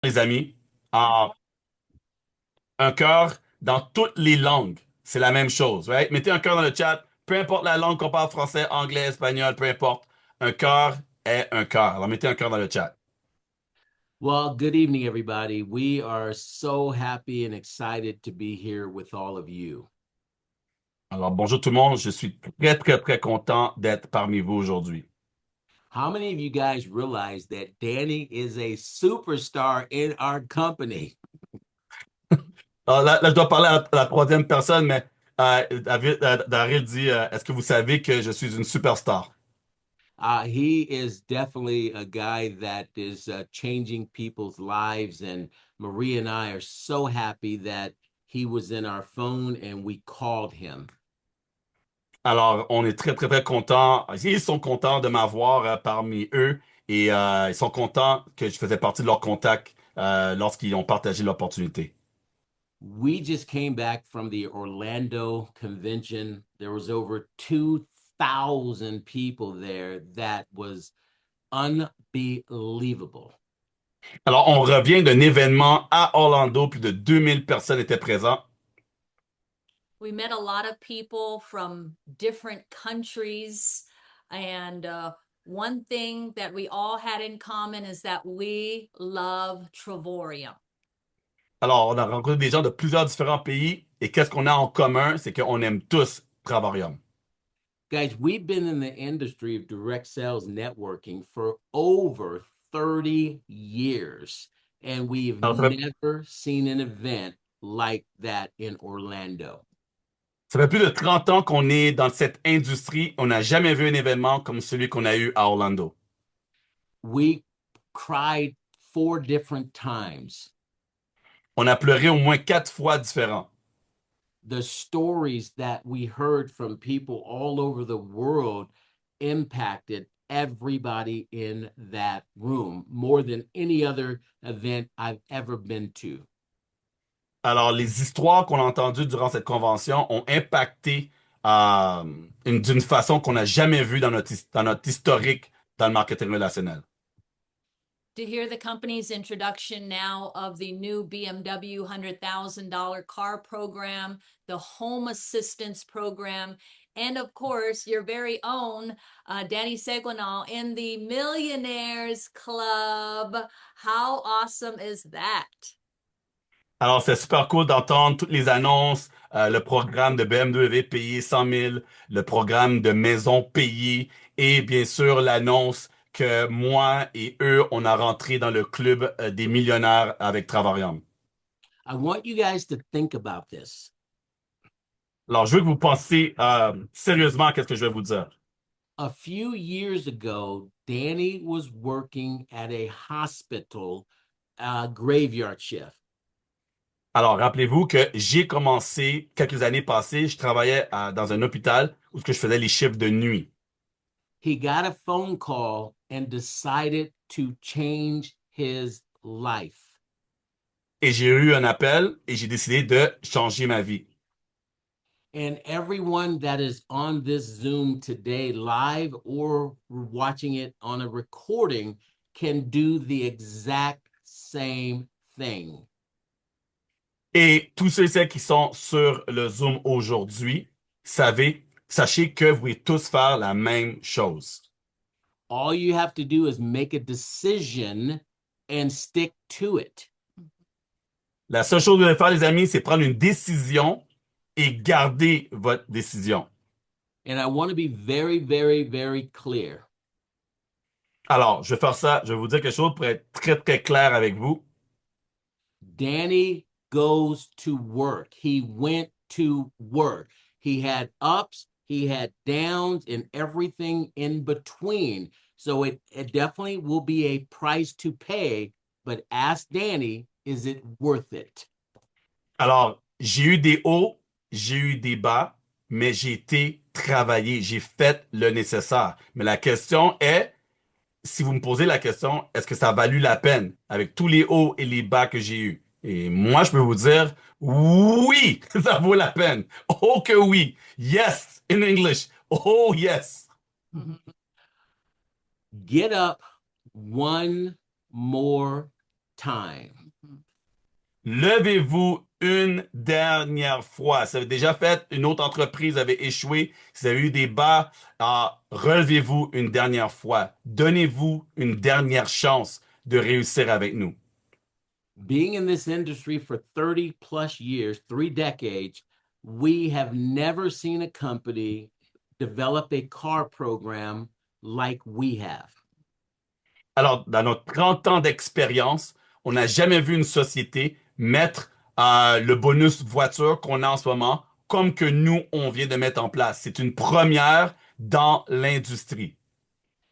Les amis, en un cœur dans toutes les langues. C'est la même chose, right? Mettez un cœur dans le chat, peu importe la langue qu'on parle, français, anglais, espagnol, peu importe. Un cœur est un cœur. Alors mettez un cœur dans le chat. Well, good evening, everybody. We are so happy and excited to be here with all of you. Alors bonjour tout le monde, je suis très content d'être parmi vous aujourd'hui. How many of you guys realize that Danny is a superstar in our company? Alors là, je dois parler à la troisième personne, mais Daryl dit, est-ce que vous savez que je suis une superstar? He is definitely a guy that is changing people's lives. And Maria and I are so happy that he was in our phone and we called him. Alors, on est très contents. Ils sont contents de m'avoir parmi eux et ils sont contents que je faisais partie de leur contact lorsqu'ils ont partagé l'opportunité. We just came back from the Orlando convention. There was over 2,000 people there. That was unbelievable. Alors, on revient d'un événement à Orlando, plus de 2000 personnes étaient présentes. We met a lot of people from different countries. And one thing that we all had in common is that we love Travorium. Alors, on a rencontré des gens de plusieurs différents pays et qu'est-ce qu'on a en commun, c'est qu'on aime tous Travarium. Guys, we've been in the industry of direct sales networking for over 30 years, and we've Alors, never seen an event like that in Orlando. ça fait plus de 30 ans qu'on est dans cette industrie. On n'a jamais vu un événement comme celui qu'on a eu à Orlando. We cried 4 different times. On a pleuré au moins 4 fois différents. The stories that we heard from people all over the world impacted everybody in that room more than any other event I've ever been to. Alors, les histoires qu'on a entendues durant cette convention ont impacté euh, d'une façon qu'on n'a jamais vue dans notre historique dans le marketing relationnel. To hear the company's introduction now of the new BMW $100,000 car program, the home assistance program, and of course, your very own Danny Seguinal in the Millionaires Club. How awesome is that? Alors, c'est super cool d'entendre toutes les annonces, le programme de BMW payé 100 000, le programme de maison payé et bien sûr l'annonce que moi et eux, on a rentré dans le club des millionnaires avec Travarium. I want you guys to think about this. Alors, je veux que vous pensiez sérieusement à ce que je vais vous dire. A few years ago, Danny was working at a hospital graveyard shift. Alors, rappelez-vous que j'ai commencé quelques années passées, je travaillais dans un hôpital où je faisais les chiffres de nuit. He got a phone call and decided to change his life. Et j'ai eu un appel et j'ai décidé de changer ma vie. And everyone that is on this Zoom today, live or watching it on a recording, can do the exact same thing. Et tous ceux qui sont sur le Zoom aujourd'hui, sachez que vous pouvez tous faire la même chose. All you have to do is make a decision and stick to it. La seule chose que vous devez faire, les amis, c'est prendre une décision et garder votre décision. And I want to be very clear. Alors, je vais faire ça, je vais vous dire quelque chose pour être très clair avec vous. Danny goes to work. He went to work. He had ups, he had downs, and everything in between. So it definitely will be a price to pay. But ask Danny, is it worth it? Alors, j'ai eu des hauts, j'ai eu des bas, mais j'ai été travaillé, j'ai fait le nécessaire. Mais la question est, si vous me posez la question, est-ce que ça a valu la peine avec tous les hauts et les bas que j'ai eus? Et moi, je peux vous dire, oui, ça vaut la peine. Oh que oui. Yes, in English. Oh yes. Get up one more time. Levez-vous une dernière fois. Si vous avez déjà fait une autre entreprise, vous avez échoué, si vous avez eu des bas, relevez-vous une dernière fois. Donnez-vous une dernière chance de réussir avec nous. Being in this industry for 30 plus years, 3 decades, we have never seen a company develop a car program like we have. Alors, dans notre 30 ans d'expérience, on n'a jamais vu une société mettre le bonus voiture qu'on a en ce moment comme que nous, on vient de mettre en place. C'est une première dans l'industrie.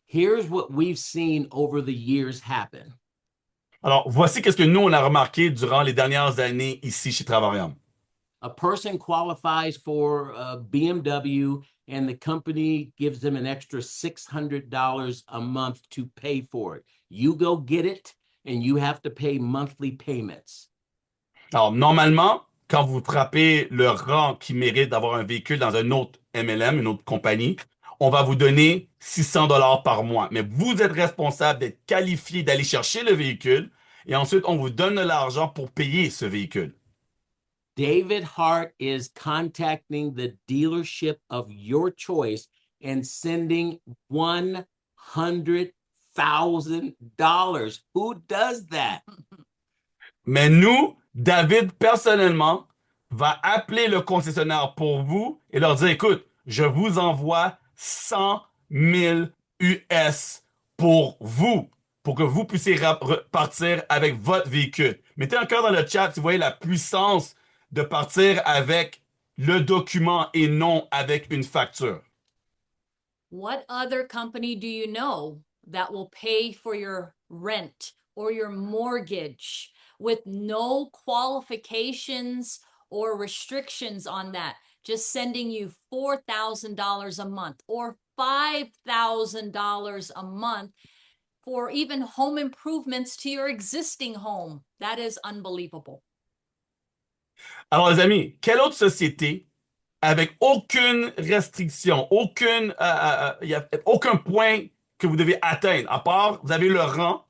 Here's what we've seen over the years happen. Alors, voici qu'est-ce que nous, on a remarqué durant les dernières années ici chez Travarium. A person qualifies for a BMW and the company gives them an extra $600 a month to pay for it. You go get it and you have to pay monthly payments. Alors, normalement, quand vous frappez le rang qui mérite d'avoir un véhicule dans un autre MLM, une autre compagnie, on va vous donner 600 dollars par mois. Mais vous êtes responsable d'être qualifié d'aller chercher le véhicule et ensuite, on vous donne de l'argent pour payer ce véhicule. David Hart is contacting the dealership of your choice and sending $100,000. Who does that? Mais nous, David, personnellement, va appeler le concessionnaire pour vous et leur dire, écoute, je vous envoie 100 000 US pour vous, pour que vous puissiez repartir avec votre véhicule. Mettez un cœur dans le chat si vous voyez la puissance de partir avec le document et non avec une facture. What other company do you know that will pay for your rent or your mortgage with no qualifications or restrictions on that? Just sending you $4,000 a month or $5,000 a month for even home improvements to your existing home. That is unbelievable. Alors, les amis, quelle autre société avec aucune restriction, y a aucun point que vous devez atteindre, à part, vous avez le rang,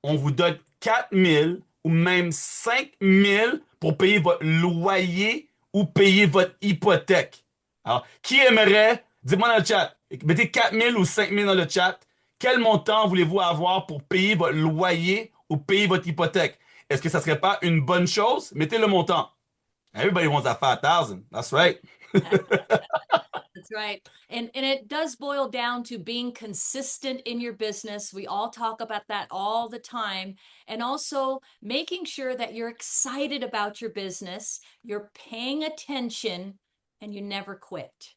on vous donne 4 000 ou même 5 000 pour payer votre loyer ou payer votre hypothèque. Alors, qui aimerait, dites-moi dans le chat, mettez 4 000 ou 5 000 dans le chat, quel montant voulez-vous avoir pour payer votre loyer ou payer votre hypothèque? Est-ce que ça serait pas une bonne chose? Mettez le montant. Everybody wants that 5,000. That's right. That's right. And it does boil down to being consistent in your business. We all talk about that all the time. And also making sure that you're excited about your business, you're paying attention, and you never quit.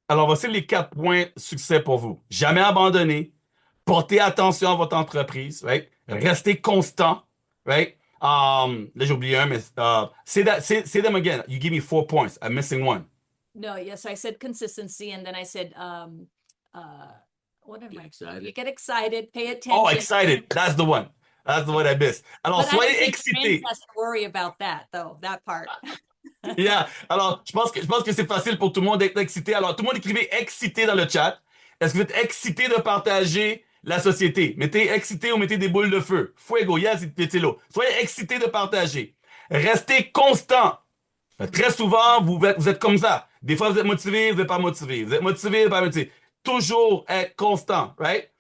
Alors, voici les 4 points succès pour vous. Jamais abandonner, portez attention à votre entreprise, right? Restez constant, right? Là, j'ai oublié un, mais say them again. You give me 4 points. I'm missing one. No, yes, I said consistency, and then I said, what am Get I? excited. You get excited, pay attention. Oh, excited. That's the one. That's the one I missed. Alors, But I soyez don't think excités. Frank has to worry about that, though, that part. Yeah. Alors, je pense que c'est facile pour tout le monde d'être excité. Alors, tout le monde écrivez excité dans le chat. Est-ce que vous êtes excité de partager la société? Mettez excité ou mettez des boules de feu. Fuego, yes, mettez-le. Soyez excité de partager. Restez constant. Très souvent, vous êtes comme ça. Des fois, vous êtes motivé, vous n'êtes pas motivé. Vous êtes motivé, vous n'êtes pas motivé. Toujours être constant, right?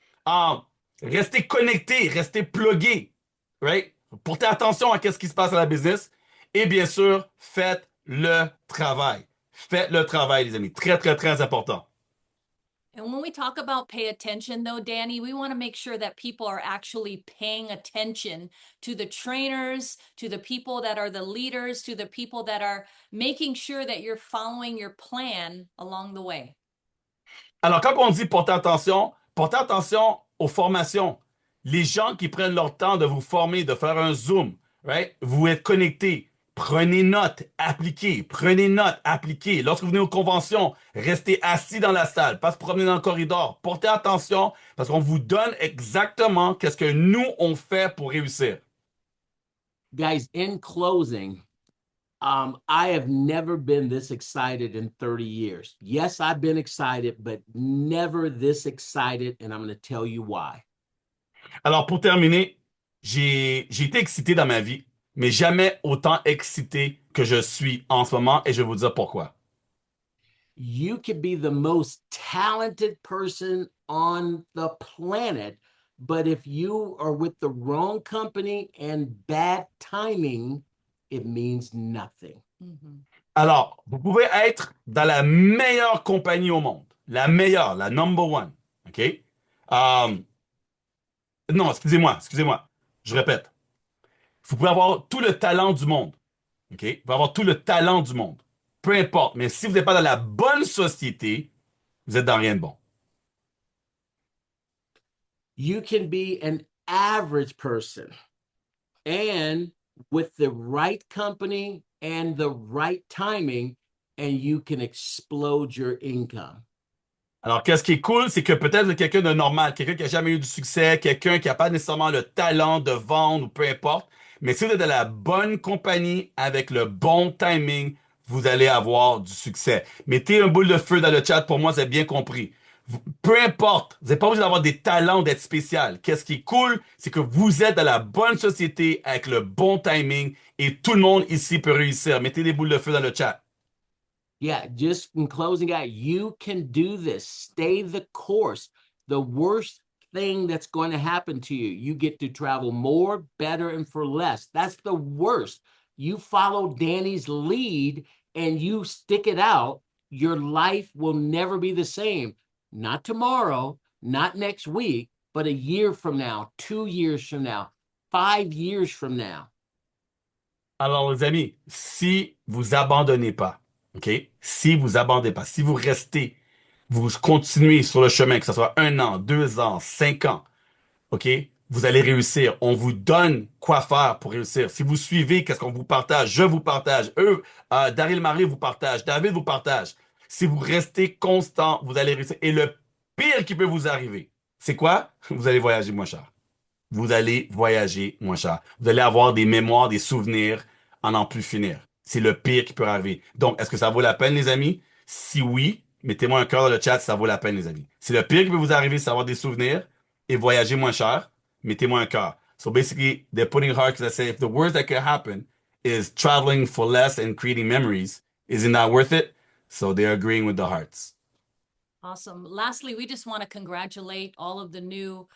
Restez connecté, restez plugué, right? Portez attention à ce qui se passe à la business. Et bien sûr, faites le travail. Faites le travail, les amis. Très, très, très important. And when we talk about pay attention, though, Danny, we want to make sure that people are actually paying attention to the trainers, to the people that are the leaders, to the people that are making sure that you're following your plan along the way. Alors, quand on dit porter attention aux formations. Les gens qui prennent leur temps de vous former, de faire un Zoom, right? Vous êtes connectés. Prenez note, appliquez. Prenez note, appliquez. Lorsque vous venez aux conventions, restez assis dans la salle, pas se promener dans le corridor. Portez attention parce qu'on vous donne exactement qu'est-ce que nous, on fait pour réussir. Guys, in closing, I have never been this excited in 30 years. Yes, I've been excited, but never this excited, and I'm going to tell you why. Alors, pour terminer, j'ai été excité dans ma vie, mais jamais autant excité que je suis en ce moment et je vais vous dire pourquoi. You could be the most talented person on the planet, but if you are with the wrong company and bad timing, it means nothing. Mhm. Alors, vous pouvez être dans la meilleure compagnie au monde, la meilleure, la number one, OK? Non, excusez-moi, je répète. Vous pouvez avoir tout le talent du monde, OK? Vous pouvez avoir tout le talent du monde, peu importe, mais si vous n'êtes pas dans la bonne société, vous êtes dans rien de bon. You can be an average person, and with the right company and the right timing, and you can explode your income. Alors, qu'est-ce qui est cool, c'est que peut-être vous êtes quelqu'un de normal, quelqu'un qui n'a jamais eu du succès, quelqu'un qui n'a pas nécessairement le talent de vendre ou peu importe. Mais si vous êtes dans la bonne compagnie avec le bon timing, vous allez avoir du succès. Mettez un boule de feu dans le chat pour moi, c'est bien compris. Peu importe, vous n'êtes pas obligé d'avoir des talents, d'être spécial. Qu'est-ce qui est cool, c'est que vous êtes dans la bonne société avec le bon timing et tout le monde ici peut réussir. Mettez des boules de feu dans le chat. Yeah, just in closing out, you can do this. Stay the course. The worst thing that's going to happen to you, you get to travel more, better, and for less. That's the worst. You follow Danny's lead and you stick it out, your life will never be the same. Not tomorrow, not next week, but a year from now, 2 years from now, 5 years from now. Alors, les amis, si vous abandonnez pas, OK? Si vous abandonnez pas, si vous restez, vous continuez sur le chemin, que ce soit 1 an, 2 ans, 5 ans, OK? Vous allez réussir. On vous donne quoi faire pour réussir. Si vous suivez, qu'est-ce qu'on vous partage? Je vous partage. Daryl Marie vous partage. David vous partage. Si vous restez constant, vous allez réussir. Et le pire qui peut vous arriver, c'est quoi? Vous allez voyager moins cher. Vous allez voyager moins cher. Vous allez avoir des mémoires, des souvenirs à n'en plus finir. C'est le pire qui peut arriver. Donc, est-ce que ça vaut la peine, les amis? Si oui, mettez-moi un cœur dans le chat si ça vaut la peine, les amis. Si le pire qui peut vous arriver, c'est avoir des souvenirs et voyager moins cher, mettez-moi un cœur. So basically, they're putting hard because I say if the worst that could happen is traveling for less and creating memories, is it not worth it? So they're agreeing with the hearts. Awesome. Lastly, we just want to congratulate all of the new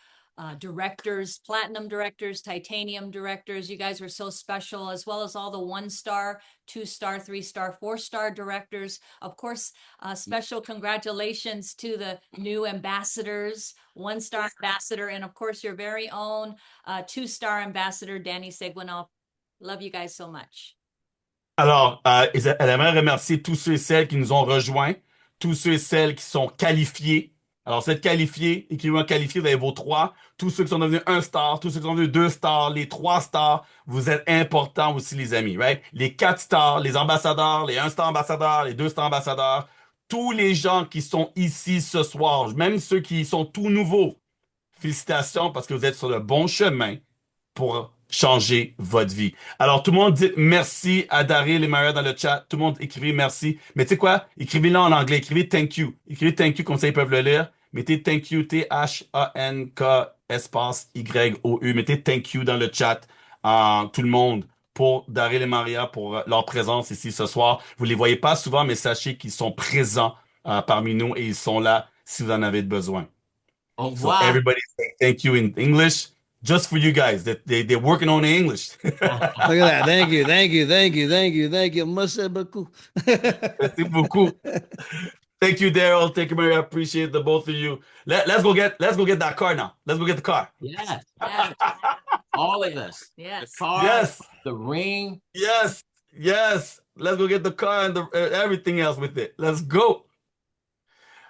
directors, platinum directors, titanium directors. You guys were so special, as well as all the 1-star, 2-star, 3-star, 4-star directors. Of course, special congratulations to the new ambassadors, 1-star ambassador, and of course, your very own 2-star ambassador, Danny Seguinov. Love you guys so much. Alors, elle aimerait remercier tous ceux et celles qui nous ont rejoints, tous ceux et celles qui sont qualifiés. Alors, si vous êtes qualifié, écrivez-moi qualifié, vous avez vos 3. Tous ceux qui sont devenus 1 star, tous ceux qui sont devenus 2 stars, les 3 stars, vous êtes importants aussi, les amis, right? Les 4 stars, les ambassadeurs, les 1 star ambassadeurs, les 2 star ambassadeurs, tous les gens qui sont ici ce soir, même ceux qui sont tout nouveaux, félicitations parce que vous êtes sur le bon chemin pour changer votre vie. Alors, tout le monde dit merci à Daryl et Maria dans le chat. Tout le monde écrivez merci. Mais tu sais quoi? Écrivez-le en anglais. Écrivez thank you. Écrivez thank you, comme ça ils peuvent le lire. Mettez thank you, Thank espace YOU. Mettez thank you dans le chat. Tout le monde pour Daryl et Maria pour leur présence ici ce soir. Vous les voyez pas souvent, mais sachez qu'ils sont présents parmi nous et ils sont là si vous en avez besoin. Au So revoir. everybody say thank you in English, just for you guys. They're working on the English. Look at that. Thank you. Thank you. Thank you. Thank you. Thank you. Merci beaucoup. Merci beaucoup. Thank you, Daryl. Thank you, Mary. I appreciate the both of you. Let's go get that car now. Let's go get the car. Yes, Yes. all of us. Yes. The car, Yes, the ring. yes, yes. Let's go get the car and everything else with it. Let's go.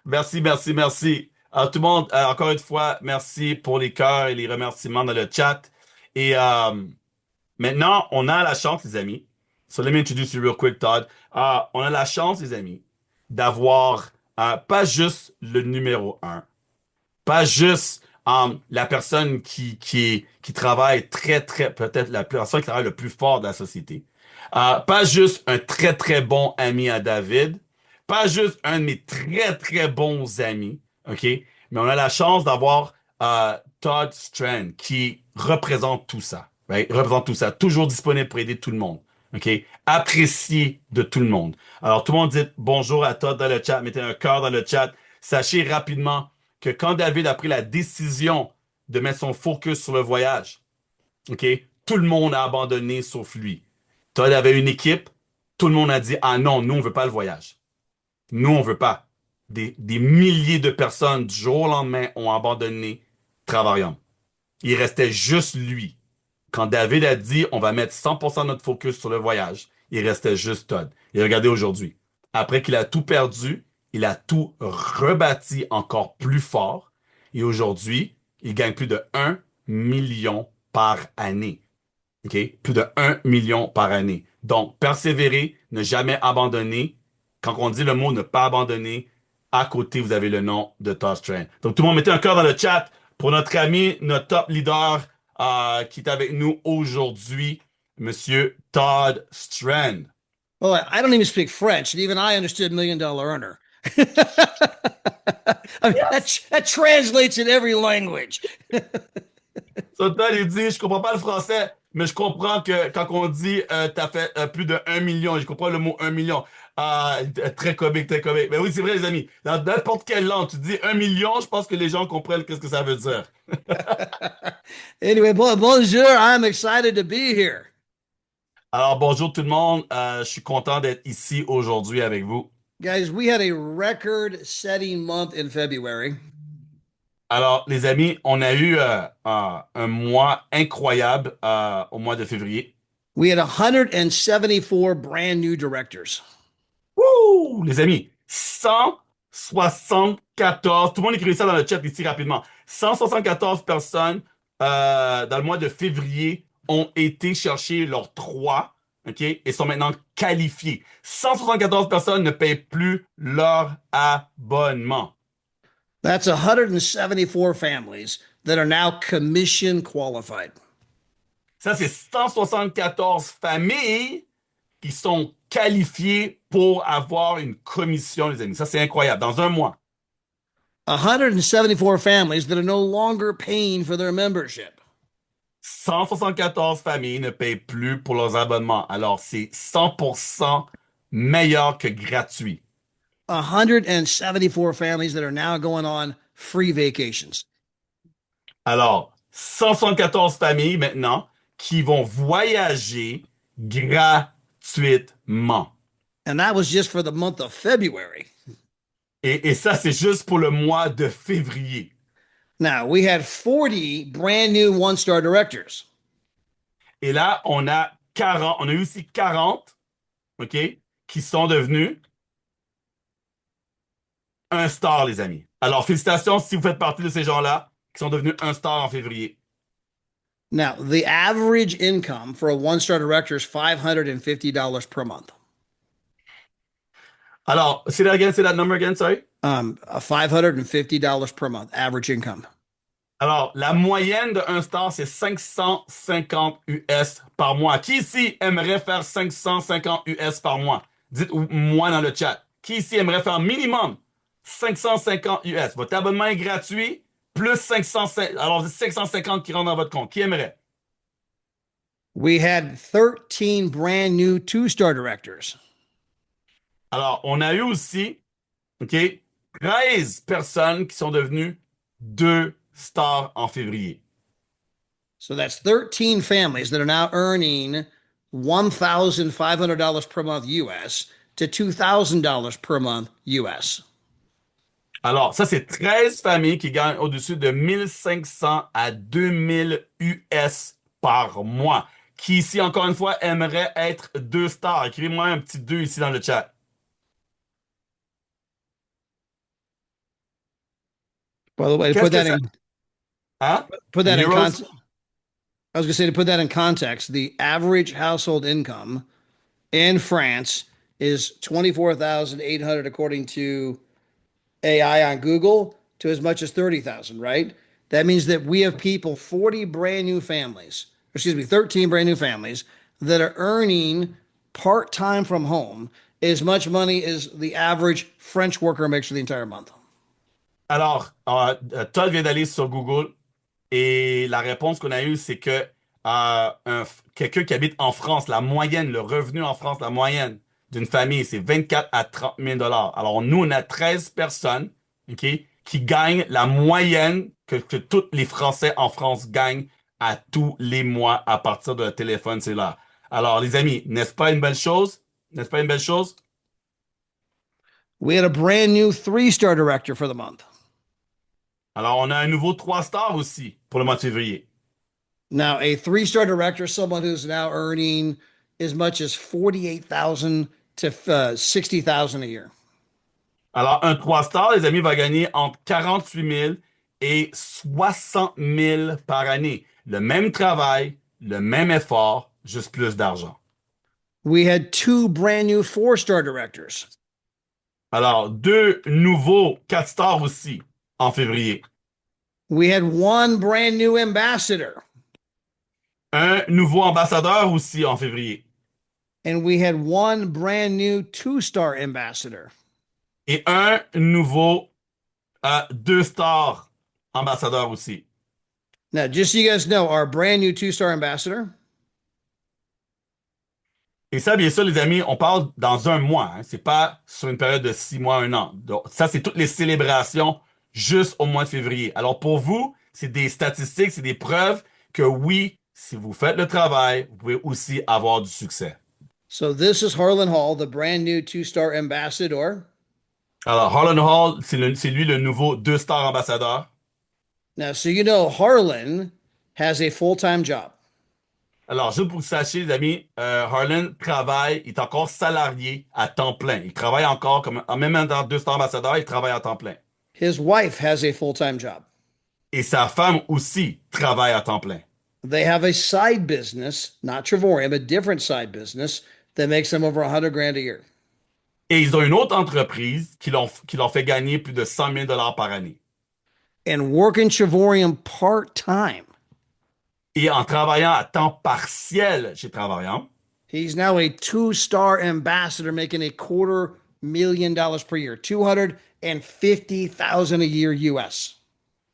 Merci, merci, merci. Tout le monde, encore une fois, merci pour les cœurs et les remerciements dans le chat. Et maintenant, on a la chance, les amis. So let me introduce you real quick, Todd. On a la chance, les amis, d'avoir pas juste le numéro 1, pas juste la personne qui travaille peut-être la personne qui travaille le plus fort de la société. Pas juste un très, très bon ami à David, pas juste un de mes très, très bons amis, OK? Mais on a la chance d'avoir Todd Strand, qui représente tout ça, right? Représente tout ça. Toujours disponible pour aider tout le monde. OK? Apprécié de tout le monde. Alors, tout le monde dit bonjour à Todd dans le chat. Mettez un cœur dans le chat. Sachez rapidement que quand David a pris la décision de mettre son focus sur le voyage, OK? Tout le monde a abandonné sauf lui. Todd avait une équipe. Tout le monde a dit, ah non, nous, on veut pas le voyage. Nous, on veut pas. Des milliers de personnes, du jour au lendemain, ont abandonné Travarium. Il restait juste lui. Quand David a dit, on va mettre 100% de notre focus sur le voyage, il restait juste Todd. Et regardez aujourd'hui. Après qu'il a tout perdu, il a tout rebâti encore plus fort. Et aujourd'hui, il gagne plus de 1 million par année. OK? Plus de 1 million par année. Donc, persévérer, ne jamais abandonner. Quand on dit le mot ne pas abandonner, à côté, vous avez le nom de Todd Strand. Donc, tout le monde mettez un cœur dans le chat pour notre ami, notre top leader qui est avec nous aujourd'hui, Monsieur Todd Strand. Well, I don't even speak French, and even I understood $1 Million Earner. I mean, that translates in every language. So, Todd, il dit, je comprends pas le français, mais je comprends que quand on dit t'as fait plus de 1 million, je comprends le mot 1 million. Très comique, très comique. Mais oui, c'est vrai, les amis. Dans n'importe quelle langue, tu dis 1 million, je pense que les gens comprennent qu'est-ce que ça veut dire. Anyway, bonjour. I'm excited to be here. Alors, bonjour tout le monde. Je suis content d'être ici aujourd'hui avec vous. Guys, we had a record-setting month in February. Alors, les amis, on a eu un mois incroyable au mois de février. We had 174 brand new directors. Wouh! Les amis, 174, tout le monde écrit ça dans le chat ici rapidement. 174 personnes dans le mois de février ont été chercher leurs 3, OK, et sont maintenant qualifiés. 174 personnes ne payent plus leur abonnement. That's 174 families that are now commission qualified. Ça, c'est 174 familles qui sont qualifiées pour avoir une commission, les amis. Ça, c'est incroyable. Dans un mois. 174 families that are no longer paying for their membership. 174 familles ne payent plus pour leurs abonnements. Alors, c'est 100% meilleur que gratuit. 174 families that are now going on free vacations. Alors, 174 familles maintenant qui vont voyager gratuitement. And that was just for the month of February. Et ça, c'est juste pour le mois de février. Now, we had 40 brand new one-star directors. Et là, on a eu aussi 40, OK, qui sont devenus un star, les amis. Alors, félicitations si vous faites partie de ces gens-là qui sont devenus un star en février. Now, the average income for a one-star director is $550 per month. Alors, say that number again, sorry. $550 per month, average income. Alors, la moyenne d'un star, c'est 550 US par mois. Qui ici aimerait faire 550 US par mois? Dites-moi dans le chat. Qui ici aimerait faire minimum 550 US? Votre abonnement est gratuit, plus 550. Alors, c'est 550 qui rentrent dans votre compte. Qui aimerait? We had 13 brand new two-star directors. Alors, on a eu aussi, OK, 13 personnes qui sont devenues 2 stars en février. So that's 13 families that are now earning $1,500 per month US to $2,000 per month US. Alors, ça, c'est 13 familles qui gagnent au-dessus de 1500 à 2000 US par mois. Qui ici, encore une fois, aimerait être 2 stars? Écrivez-moi un petit 2 ici dans le chat. By the way, to put that in context, I was going to say, to put that in context, the average household income in France is 24,800 according to AI on Google, to as much as 30,000, right? That means that we have people, 13 brand new families that are earning part-time from home as much money as the average French worker makes for the entire month. Alors, Todd vient d'aller sur Google Et la réponse qu'on a eue, c'est que quelqu'un qui habite en France, la moyenne, le revenu en France, la moyenne d'une famille, c'est 24 à 30 000 dollars. Alors, nous, on a 13 personnes, OK, qui gagnent la moyenne que tous les Français en France gagnent à tous les mois à partir de leur téléphone cellulaire. Alors, les amis, n'est-ce pas une belle chose? N'est-ce pas une belle chose? We had a brand new 3-star director for the month. Alors, on a un nouveau 3 stars aussi pour le mois de février. Now, a 3-star director is someone who's now earning as much as 48,000 to 60,000 a year. Alors, un 3 stars, les amis, va gagner entre 48 000 et 60 000 par année. Le même travail, le même effort, juste plus d'argent. We had 2 brand new 4-star directors. Alors, deux nouveaux 4 stars aussi en février. We had 1 brand new ambassador. Un nouveau ambassadeur aussi en février. And we had 1 brand new 2-star ambassador. Et un nouveau 2 stars ambassadeur aussi. Now, just so you guys know, our brand new 2-star ambassador, Et ça, bien sûr, les amis, on parle dans un mois. Hein. C'est pas sur une période de 6 mois, un an. Donc, ça, c'est toutes les célébrations juste au mois de février. Alors, pour vous, c'est des statistiques, c'est des preuves que oui, si vous faites le travail, vous pouvez aussi avoir du succès. so this is Harlan Hall, the brand new 2-star ambassador. Alors, Harlan Hall, c'est lui le nouveau 2 stars ambassadeur. Now, so you know, Harlan has a full-time job. Alors, juste pour que vous sachiez, les amis, Harlan travaille, il est encore salarié à temps plein. Il travaille encore, comme, même dans 2 stars ambassadeur, il travaille à temps plein. His wife has a full-time job. Et sa femme aussi travaille à temps plein. They have a side business, not Trevorium, a different side business that makes them over 100 grand a year. Et ils ont une autre entreprise qui leur fait gagner plus de 100 000 par année. And working Trevorium part-time. Et en travaillant à temps partiel chez Travaillant, He's now a 2-star ambassador making $250,000 per year, 250,000 a year US.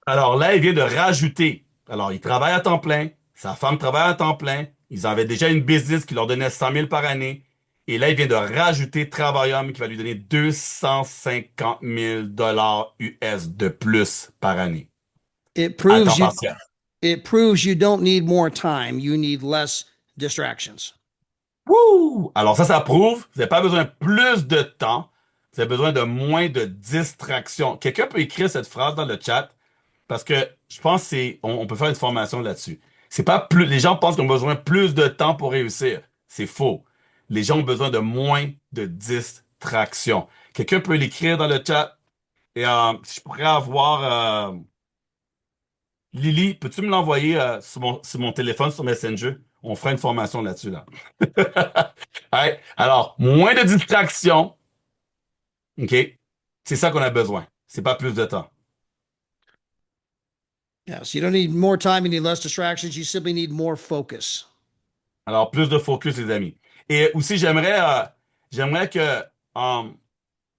alors là, il vient de rajouter. Alors, il travaille à temps plein, sa femme travaille à temps plein, ils avaient déjà une business qui leur donnait 100 000 par année. Et là, il vient de rajouter Travaillant qui va lui donner 250 000 US de plus par année. It À proves temps you partiel. it proves you don't need more time, you need less distractions. Wouh! Alors ça prouve, vous n'avez pas besoin de plus de temps, vous avez besoin de moins de distractions. Quelqu'un peut écrire cette phrase dans le chat parce que je pense que on peut faire une formation là-dessus. C'est pas plus, les gens pensent qu'ils ont besoin de plus de temps pour réussir. C'est faux. Les gens ont besoin de moins de distractions. Quelqu'un peut l'écrire dans le chat et si je pourrais avoir Lily, peux-tu me l'envoyer sur mon téléphone, sur Messenger? On fera une formation là-dessus, là. Ouais. Alors, moins de distractions. OK? C'est ça qu'on a besoin. C'est pas plus de temps. Yeah, so you don't need more time, you need less distractions, you simply need more focus. Alors, plus de focus, les amis. Et aussi, j'aimerais que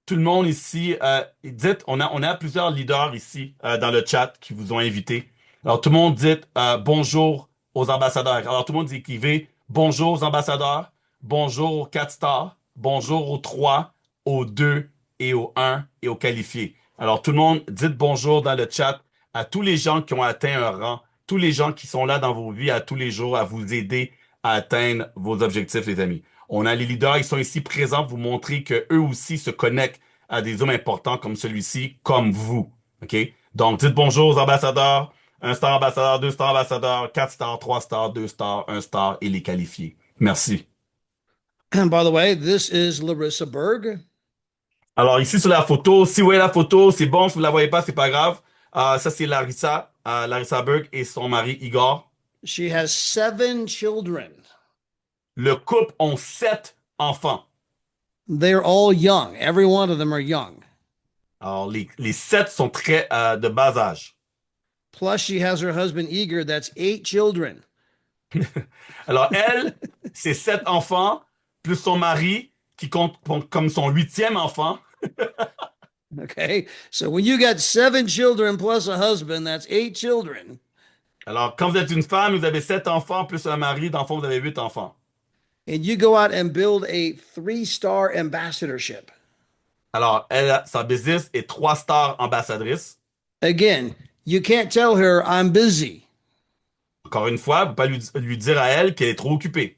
tout le monde ici, dites, on a plusieurs leaders ici dans le chat qui vous ont invité. Alors, tout le monde dit bonjour aux ambassadeurs. Alors, tout le monde dit écrivez bonjour aux ambassadeurs, bonjour aux 4 stars, bonjour aux 3, aux 2 et aux 1 et aux qualifiés. Alors, tout le monde, dites bonjour dans le chat à tous les gens qui ont atteint un rang, tous les gens qui sont là dans vos vies à tous les jours à vous aider à atteindre vos objectifs, les amis. On a les leaders, ils sont ici présents pour vous montrer que eux aussi se connectent à des hommes importants comme celui-ci, comme vous. OK? Donc, dites bonjour aux ambassadeurs. 1 star ambassadeur, 2 stars ambassadeur, 4 stars, 3 stars, 2 stars, 1 star et les qualifiés. Merci. And by the way, this is Larissa Berg. Alors, ici sur la photo, si vous voyez la photo, c'est bon. Si vous la voyez pas, c'est pas grave. Ça, c'est Larissa Berg et son mari Igor. She has 7 children. Le couple ont 7 enfants. They're all young. Every one of them are young. Alors, les 7 sont très de bas âge. Plus, she has her husband Igor. That's 8 children. Alors, elle, c'est 7 enfants, plus son mari, qui compte comme son 8e enfant. Okay. So when you got 7 children plus a husband, that's 8 children. Alors, quand vous êtes une femme, vous avez 7 enfants, plus un mari, dans le fond, vous avez 8 enfants. And you go out and build a 3-star ambassadorship. Alors, elle, sa business est 3 stars ambassadrice. Again, you can't tell her I'm busy. Encore une fois, vous pouvez lui dire à elle qu'elle est trop occupée.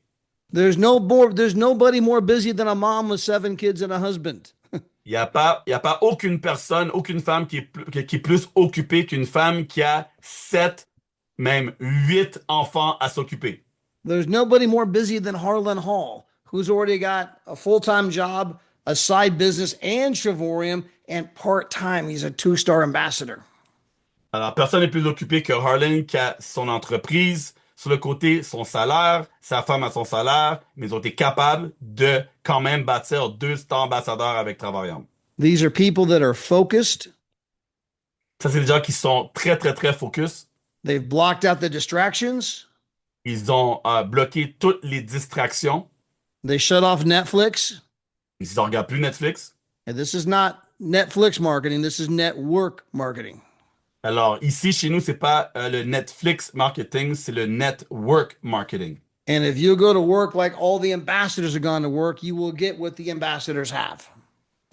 There's nobody more busy than a mom with 7 kids and a husband. Il y a pas aucune personne, aucune femme qui est plus occupée qu'une femme qui a 7, même 8 enfants à s'occuper. There's nobody more busy than Harlan Hall, who's already got a full-time job, a side business, and Trevorium, and part-time. He's a 2-star ambassador. Alors, personne n'est plus occupé que Harlan qui a son entreprise, sur le côté, son salaire, sa femme a son salaire, mais ils ont été capables de quand même bâtir 2 stars ambassadeurs avec Travaillons. These are people that are focused. Ça, c'est des gens qui sont très, très, très focus. They've blocked out the distractions. Ils ont bloqué toutes les distractions. They shut off Netflix. Ils ne regardent plus Netflix. And this is not Netflix marketing. This is network marketing. Alors, ici, chez nous, c'est pas le Netflix marketing, c'est le network marketing. And if you go to work like all the ambassadors have gone to work, you will get what the ambassadors have.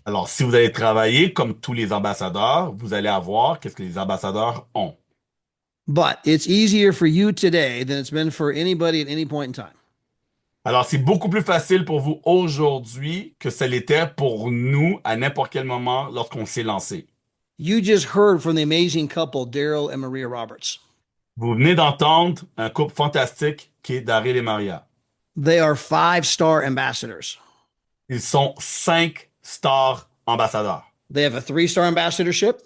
Alors, si vous allez travailler comme tous les ambassadeurs, vous allez avoir qu'est-ce que les ambassadeurs ont. But it's easier for you today than it's been for anybody at any point in time. Alors, c'est beaucoup plus facile pour vous aujourd'hui que ça l'était pour nous à n'importe quel moment lorsqu'on s'est lancé. You just heard from the amazing couple, Daryl and Maria Roberts. Vous venez d'entendre un couple fantastique qui est Daryl et Maria. They are 5-star ambassadors. Ils sont 5 stars ambassadeurs. They have a 3-star ambassadorship,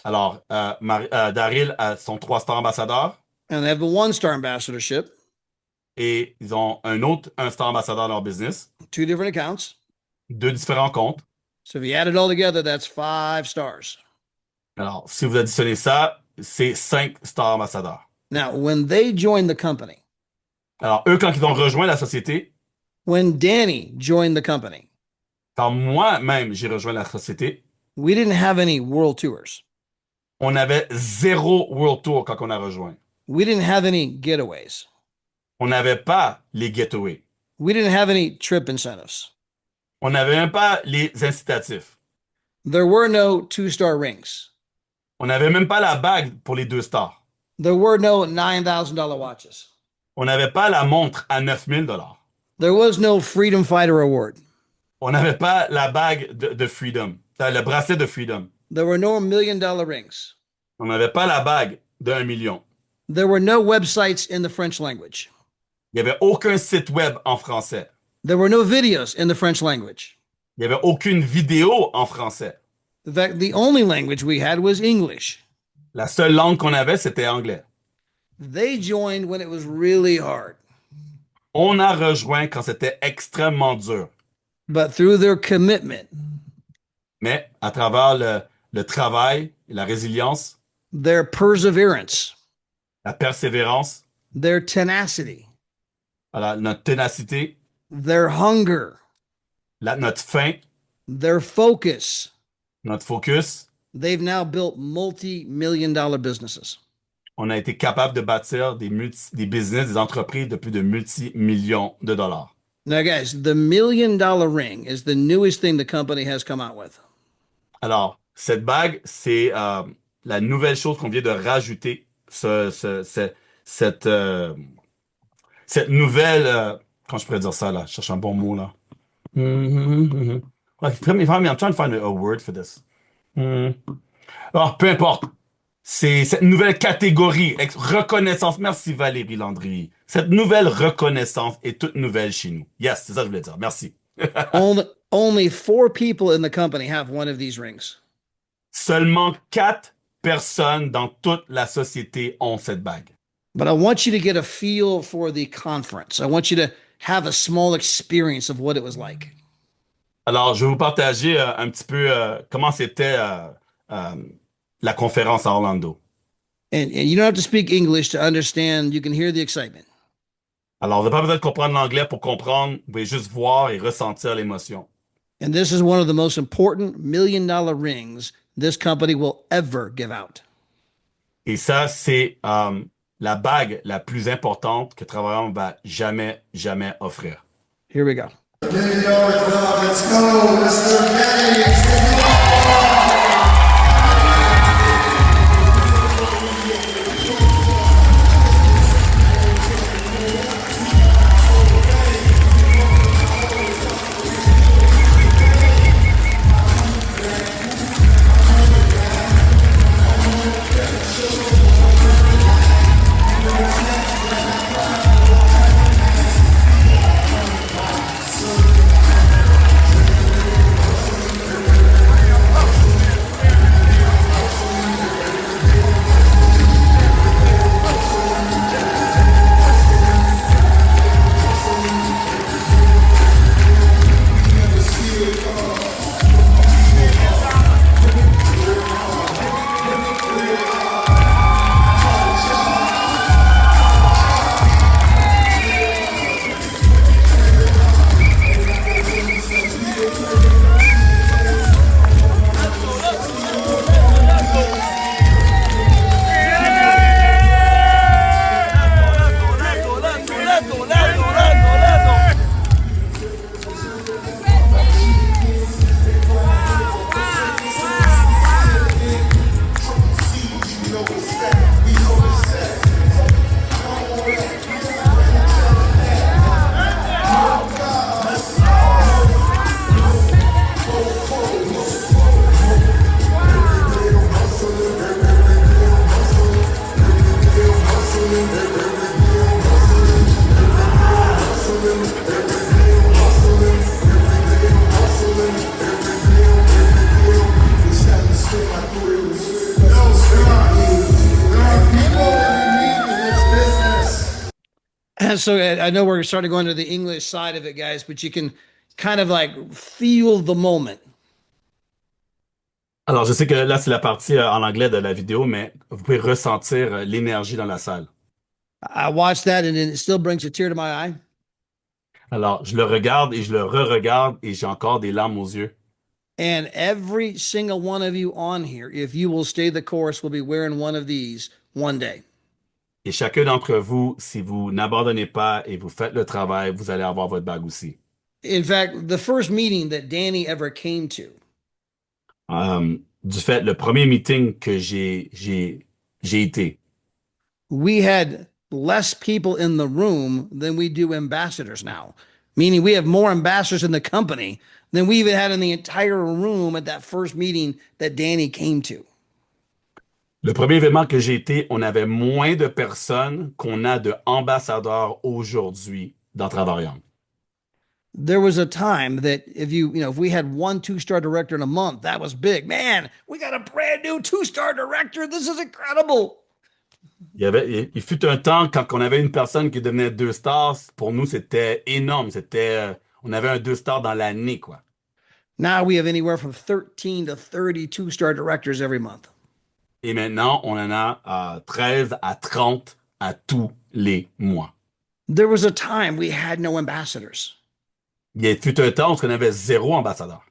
Alors, Daryl a son 3 stars ambassadeur and they have a 1-star ambassadorship, et ils ont un autre 1 star ambassadeur dans leur business. 2 different accounts. 2 différents comptes. So if you add it all together, that's 5 stars. Alors, si vous additionnez ça, c'est 5 stars ambassadeurs. Now, when they joined the company, Alors, eux, quand ils ont rejoint la société, when Danny joined the company, quand moi-même j'ai rejoint la société, we didn't have any world tours. on avait 0 World Tour quand on a rejoint. We didn't have any getaways. On n'avait pas les getaways. We didn't have any trip incentives. On n'avait même pas les incitatifs. There were no 2-star rings. On n'avait même pas la bague pour les 2 stars. There were no $9,000 watches. On n'avait pas la montre à 9 000 $. There was no Freedom Fighter Award. On n'avait pas la bague de Freedom, le bracelet de Freedom. There were no $1 million rings. On n'avait pas la bague d'1 million. There were no websites in the French language. Il n'y avait aucun site web en français. There were no videos in the French language. Il n'y avait aucune vidéo en français. In fact, the only language we had was English. La seule langue qu'on avait, c'était anglais. They joined when it was really hard. On a rejoint quand c'était extrêmement dur. But through their commitment, Mais à travers le travail, la résilience, their perseverance, la persévérance, their tenacity, notre ténacité, their hunger, notre faim, their focus, notre focus, they've now built multi-million-dollar businesses. on a été capable de bâtir des business, des entreprises de plus de multi-millions de dollars. Now, guys, the $1 million ring is the newest thing the company has come out with. Alors, cette bague, c'est la nouvelle chose qu'on vient de rajouter. Cette nouvelle... comment je pourrais dire ça, là? Je cherche un bon mot, là. I'm trying to find a word for this. Ah, peu importe. C'est cette nouvelle catégorie, reconnaissance. Merci Valérie Landry. Cette nouvelle reconnaissance est toute nouvelle chez nous. Yes, c'est ça que je voulais dire. Merci. Only 4 people in the company have one of these rings. Seulement 4 personnes dans toute la société ont cette bague. But I want you to get a feel for the conference. I want you to have a small experience of what it was like. Alors, je vais vous partager un petit peu comment c'était la conférence à Orlando. And you don't have to speak English to understand. You can hear the excitement. Alors, vous n'avez pas besoin de comprendre l'anglais pour comprendre. Vous pouvez juste voir et ressentir l'émotion. And this is one of the most important $1 million rings this company will ever give out. Et ça, c'est la bague la plus importante que Travaillon va jamais, jamais offrir. Here we go. $1 million club. Let's go, Mr. Kenny. So I know we're starting to go into the English side of it, guys, but you can kind of like feel the moment. Alors, je sais que là, c'est la partie en anglais de la vidéo, mais vous pouvez ressentir l'énergie dans la salle. I watched that and it still brings a tear to my eye. Alors, je le regarde et je le re-regarde et j'ai encore des larmes aux yeux. And every single one of you on here, if you will stay the course, will be wearing one of these one day. Et chacun d'entre vous, si vous n'abandonnez pas et vous faites le travail, vous allez avoir votre bague aussi. In fact, the first meeting that Danny ever came to, Du fait, le premier meeting que j'ai été, we had less people in the room than we do ambassadors now, meaning we have more ambassadors in the company than we even had in the entire room at that first meeting that Danny came to. le premier événement que j'ai été, on avait moins de personnes qu'on a de ambassadeurs aujourd'hui dans Travaillon. There was a time that if we had one two-star director in a month, that was big. Man, we got a brand new two-star director. This is incredible. Il fut un temps quand on avait une personne qui devenait 2 stars, pour nous, c'était énorme. On avait un 2 stars dans l'année, quoi. Now we have anywhere from 13 to 30 two-star directors every month. Et maintenant, on en a 13 à 30 à tous les mois. There was a time we had no ambassadors. Il fut un temps où on avait 0 ambassadeur.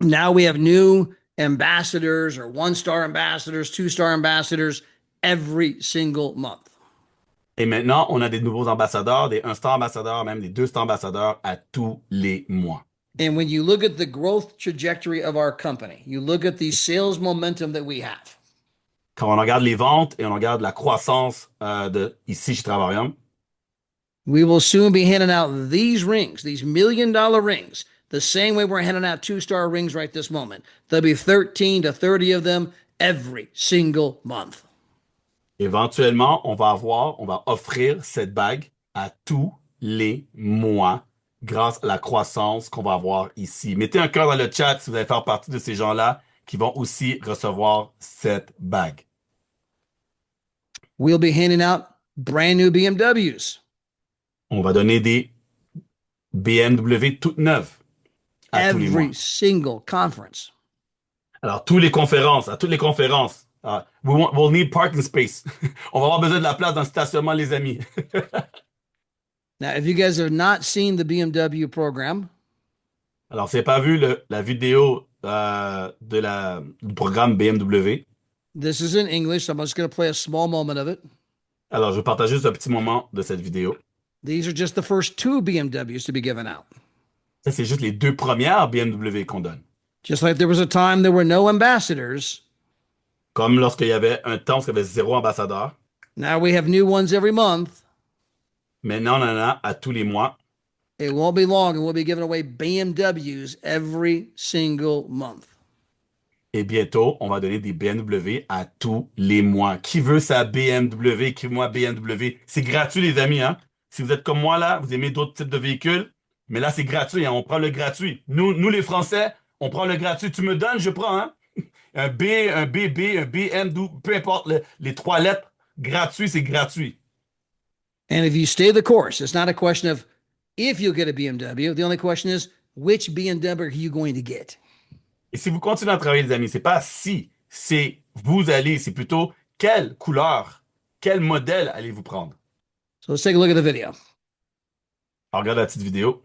Now we have new ambassadors or one-star ambassadors, two-star ambassadors every single month. Et maintenant, on a des nouveaux ambassadeurs, des 1 star ambassadeurs, même des 2 star ambassadeurs à tous les mois. And when you look at the growth trajectory of our company, you look at the sales momentum that we have. Quand on regarde les ventes et on regarde la croissance ici chez Travaillon, we will soon be handing out these rings, these $1 million rings, the same way we're handing out two-star rings right this moment. There'll be 13 to 30 of them every single month. éventuellement, on va offrir cette bague à tous les mois grâce à la croissance qu'on va avoir ici. Mettez un cœur dans le chat si vous allez faire partie de ces gens-là qui vont aussi recevoir cette bague. We'll be handing out brand new BMWs. On va donner des BMW toutes neuves à tous les mois. Every single conference. Alors, à toutes les conférences, we'll need parking space. On va avoir besoin de la place dans le stationnement, les amis. Now, if you guys have not seen the BMW program, Alors, si vous n'avez pas vu la vidéo du programme BMW, This is in English, so I'm just going to play a small moment of it. Alors, je vais partager juste un petit moment de cette vidéo. These are just the first two BMWs to be given out. Ça, c'est juste les deux premières BMW qu'on donne. Just like there was a time there were no ambassadors, Comme lorsqu'il y avait un temps où il y avait 0 ambassadeur. now we have new ones every month. Maintenant, on en a à tous les mois. It won't be long and we'll be giving away BMWs every single month. Et bientôt, on va donner des BMW à tous les mois. Qui veut sa BMW? Écrivez-moi BMW. C'est gratuit, les amis, hein? Si vous êtes comme moi, là, vous aimez d'autres types de véhicules, mais là, c'est gratuit, hein? On prend le gratuit. Nous, les Français, on prend le gratuit. Tu me donnes, je prends, hein? Un B, un BB, un BMW, peu importe les trois lettres, gratuit, c'est gratuit. And if you stay the course, it's not a question of if you'll get a BMW. The only question is which BMW are you going to get? Et si vous continuez à travailler, les amis, c'est pas si, c'est vous allez, c'est plutôt quelle couleur, quel modèle allez-vous prendre? So let's take a look at the video. Alors, regarde la petite vidéo.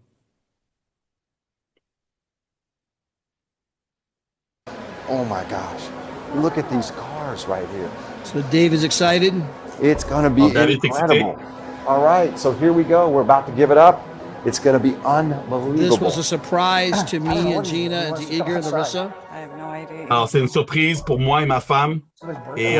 Oh my gosh. Look at these cars right here. So Dave is excited. It's going to be Oh, that is incredible. All right, so here we go. We're about to give it up. It's going to be unbelievable. This was a surprise to me and Gina and to Igor and Larissa. I have no idea. Alors, c'est une surprise pour moi et ma femme. Et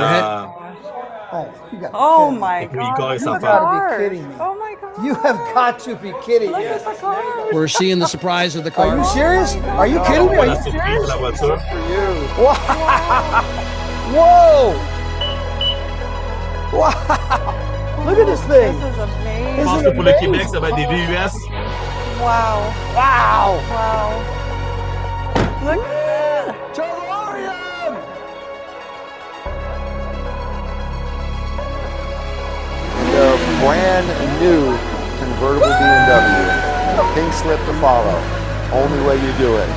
Oh my Et puis Igor god. et sa look at femme. the Gotta be cars. kidding me. Oh my god. You have got to be kidding Look me. at the cars. We're seeing the surprise of the Are you car. serious? Are you kidding me? on Are la you surprise de la voiture. Wow! Whoa! Wow! Look at this thing. This is amazing. Je pense que pour le Québec, ça va être des VUS. Wow. Wow! Wow. Look at that. DeLorean! The brand new convertible BMW. Pink slip to follow. Only way you do it.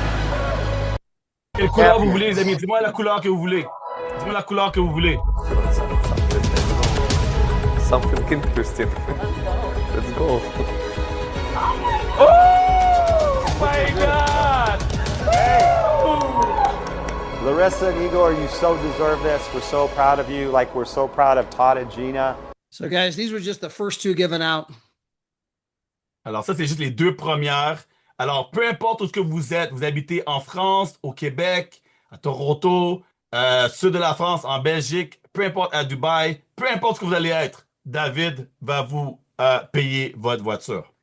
Quelle couleur vous voulez, les amis? Dis-moi la couleur que vous voulez. Dis-moi la couleur que vous voulez. Something interesting. Let's go. Oh my God! Larissa and Igor, you so deserve this. We're so proud of you. Like we're so proud of Todd and Gina. So, guys, these were just the first two given out. Alors ça, c'est juste les deux premières. Alors, peu importe où ce que vous êtes, vous habitez en France, au Québec, à Toronto, sud de la France, en Belgique, peu importe à Dubaï, peu importe ce que vous allez être, David va vous payer votre voiture.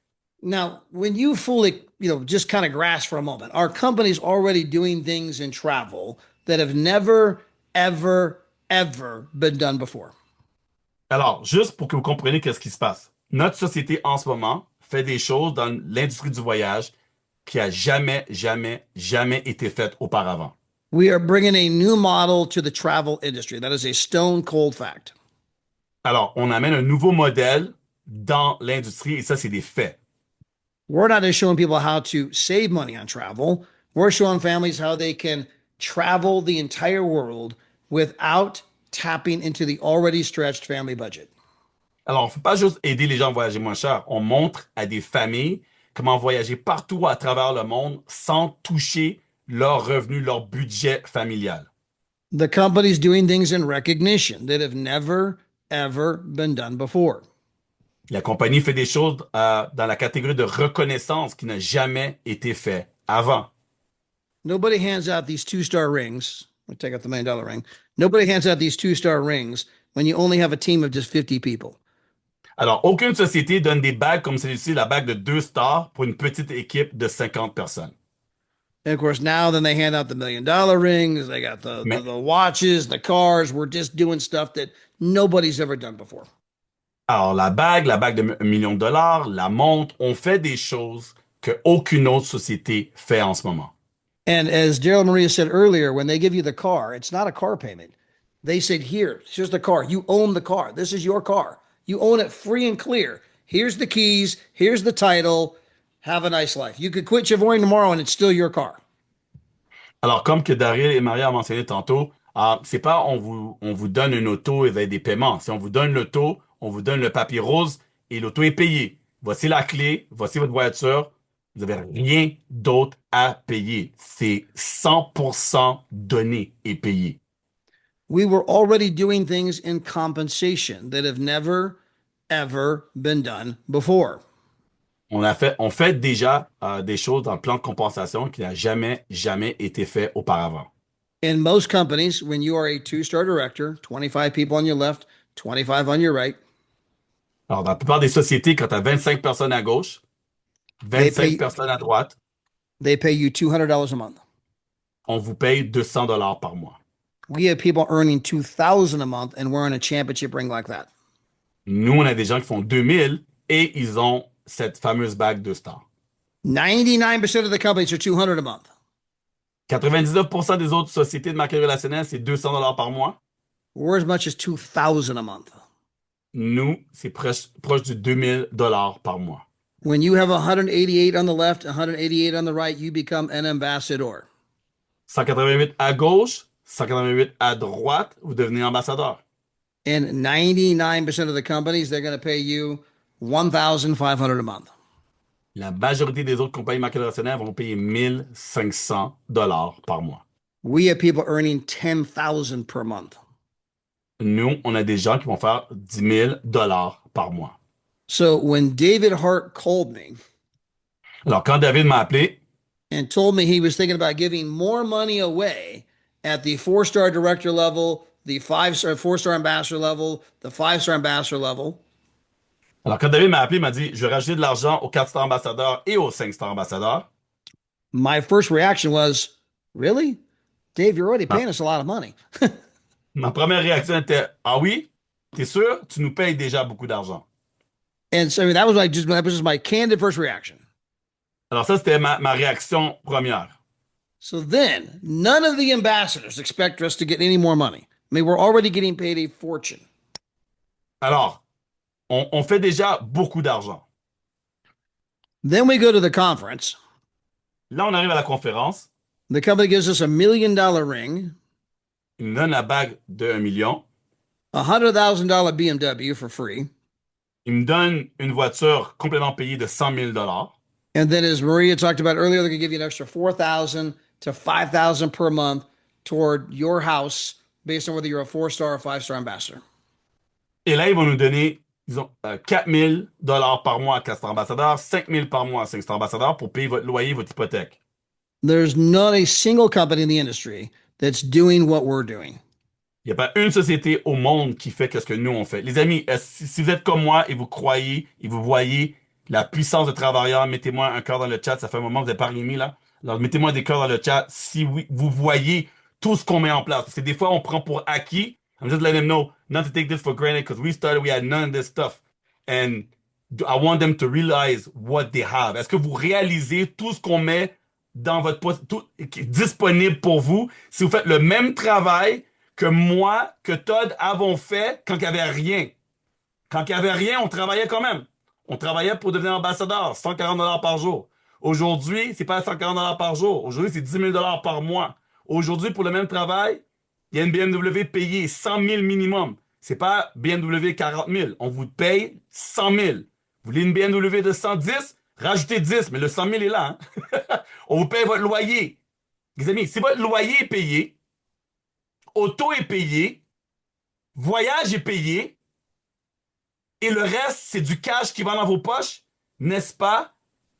Now, when you fully, just kind of grasp for a moment, our company's already doing things in travel that have never, ever, ever been done before. Alors, juste pour que vous compreniez qu'est-ce qui se passe. Notre société, en ce moment, fait des choses dans l'industrie du voyage qui a jamais, jamais, jamais été faite auparavant. We are bringing a new model to the travel industry. That is a stone cold fact. Alors, on amène un nouveau modèle dans l'industrie et ça, c'est des faits. We're not just showing people how to save money on travel. We're showing families how they can travel the entire world without tapping into the already stretched family budget. Alors, on ne fait pas juste aider les gens à voyager moins cher. On montre à des familles comment voyager partout à travers le monde sans toucher leurs revenus, leur budget familial. The company's doing things in recognition that have never, ever been done before. La compagnie fait des choses dans la catégorie de reconnaissance qui n'a jamais été fait avant. Nobody hands out these 2-star rings. I'll take out the $1 million ring. Nobody hands out these 2-star rings when you only have a team of just 50 people. Alors, aucune société donne des bagues comme celle-ci, la bague de 2 stars, pour une petite équipe de 50 personnes. And of course, now then they hand out the $1 million rings. They got the watches, the cars. We're just doing stuff that nobody's ever done before. Alors, la bague de $1 million, la montre, on fait des choses qu'aucune autre société fait en ce moment. And as Daryl Maria said earlier, when they give you the car, it's not a car payment. They said, here's the car. You own the car. This is your car. You own it free and clear. Here's the keys. Here's the title. Have a nice life. You could quit Chavoyne tomorrow and it's still your car. Alors, comme que Daryl et Maria ont mentionné tantôt, c'est pas on vous donne une auto et vous avez des paiements. Si on vous donne l'auto, on vous donne le papier rose et l'auto est payée. Voici la clé, voici votre voiture. Vous n'avez rien d'autre à payer. C'est 100% donné et payé. We were already doing things in compensation that have never, ever been done before. On fait déjà des choses dans le plan de compensation qui n'a jamais été fait auparavant. In most companies, when you are a two-star director, 25 people on your left, 25 on your right, Alors, dans la plupart des sociétés, quand tu as 25 personnes à gauche, they 25 pay personnes à droite, they pay you $200 a month. on vous paye 200 dollars par mois. We have people earning 2,000 a month, and we're in a championship ring like that. Nous, on a des gens qui font 2000 et ils ont cette fameuse bague de star. 99% of the companies are 200 a month. 99% des autres sociétés de marketing relationnel, c'est 200 dollars par mois. We're as much as 2,000 a month. Nous, c'est proche du 2000 dollars par mois. When you have 188 on the left, 188 on the right, you become an ambassador. 188 à gauche, 188 à droite, vous devenez ambassadeur. And 99% of the companies, they're going to pay you 1,500 a month. La majorité des autres compagnies marketing relationnel vont payer 1500 dollars par mois. We have people earning 10,000 per month. Nous, on a des gens qui vont faire 10 000 dollars par mois. So when David Hart called me Alors, quand David m'a appelé, and told me he was thinking about giving more money away at the 4-star director level, the 4-star ambassador level, the 5-star ambassador level, alors quand David m'a appelé, il m'a dit, je vais rajouter de l'argent aux 4-star ambassadeurs et aux 5-star ambassadeurs. my first reaction was, really? Dave, you're already paying us a lot of money. Ma première réaction était, ah oui? T'es sûr? Tu nous payes déjà beaucoup d'argent. And so that was just my candid first reaction. Alors ça, c'était ma réaction première. So then, none of the ambassadors expect us to get any more money. I mean, we're already getting paid a fortune. Alors, on fait déjà beaucoup d'argent. Then we go to the conference. Là, on arrive à la conférence. The company gives us $1 million ring, Il me donne la bague de 1 million. $100,000 BMW for free. Il me donne une voiture complètement payée de 100 000 dollars. And then, as Maria talked about earlier, they're going to give you an extra $4,000 to $5,000 per month toward your house based on whether you're a 4-star or 5-star ambassador. Et là, ils vont nous donner, disons, 4 000 dollars par mois à 4-star ambassadeur, 5 000 par mois à 5-star ambassadeur pour payer votre loyer, votre hypothèque. There's not a single company in the industry that's doing what we're doing. Il n'y a pas une société au monde qui fait ce que nous on fait. Les amis, si vous êtes comme moi et vous croyez et vous voyez la puissance de travailleur, mettez-moi un cœur dans le chat. Ça fait un moment que vous n'avez pas rien mis là. Alors, mettez-moi des cœurs dans le chat si vous voyez tout ce qu'on met en place. Parce que des fois, on prend pour acquis. I'm just letting them know not to take this for granted because we started, we had none of this stuff. And I want them to realize what they have. Est-ce que vous réalisez tout ce qu'on met dans votre poste, tout qui est disponible pour vous si vous faites le même travail que moi, que Todd avons fait quand il n'y avait rien. Quand il n'y avait rien, on travaillait quand même. On travaillait pour devenir ambassadeur, 140 dollars par jour. Aujourd'hui, c'est pas 140 dollars par jour. Aujourd'hui, c'est 10 000 dollars par mois. Aujourd'hui, pour le même travail, il y a une BMW payée 100 000 minimum. C'est pas BMW 40 000. On vous paye 100 000. Vous voulez une BMW de 110? Rajoutez 10, mais le 100 000 est là. Hein? On vous paye votre loyer. Les amis, si votre loyer est payé, auto est payé, voyage est payé, et le reste, c'est du cash qui va dans vos poches, n'est-ce pas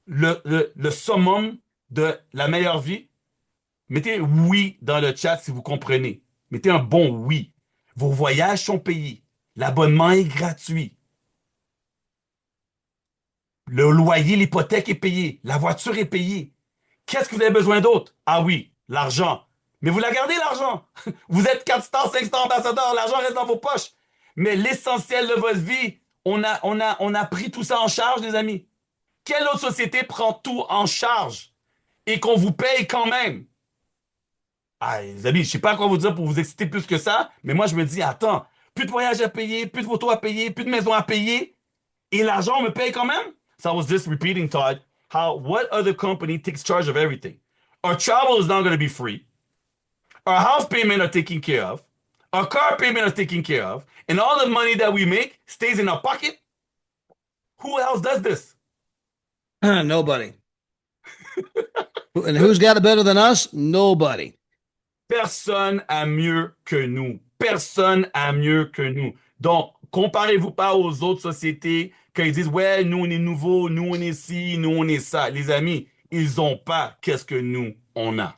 le summum de la meilleure vie? Mettez oui dans le chat si vous comprenez. Mettez un bon oui. Vos voyages sont payés. L'abonnement est gratuit. Le loyer, l'hypothèque est payé. La voiture est payée. Qu'est-ce que vous avez besoin d'autre? Ah oui, l'argent. Mais vous la gardez, l'argent. Vous êtes 4 stars, 5 stars ambassadeurs. L'argent reste dans vos poches. Mais l'essentiel de votre vie, on a pris tout ça en charge, les amis. Quelle autre société prend tout en charge et qu'on vous paye quand même? Ah, les amis, je sais pas quoi vous dire pour vous exciter plus que ça, mais moi, je me dis, attends, plus de voyage à payer, plus de photos à payer, plus de maison à payer, et l'argent, on me paye quand même? So I was just repeating, Todd, what other company takes charge of everything? Our travel is not going to be free. Our house payment are taken care of. Our car payment are taken care of. And all the money that we make stays in our pocket. Who else does this? Nobody. And who's got it better than us? Nobody. Personne a mieux que nous. personne a mieux que nous. Donc, comparez-vous pas aux autres sociétés qu'ils disent, ouais, nous on est nouveaux, nous on est ci, nous on est ça. Les amis, ils ont pas qu'est-ce que nous on a.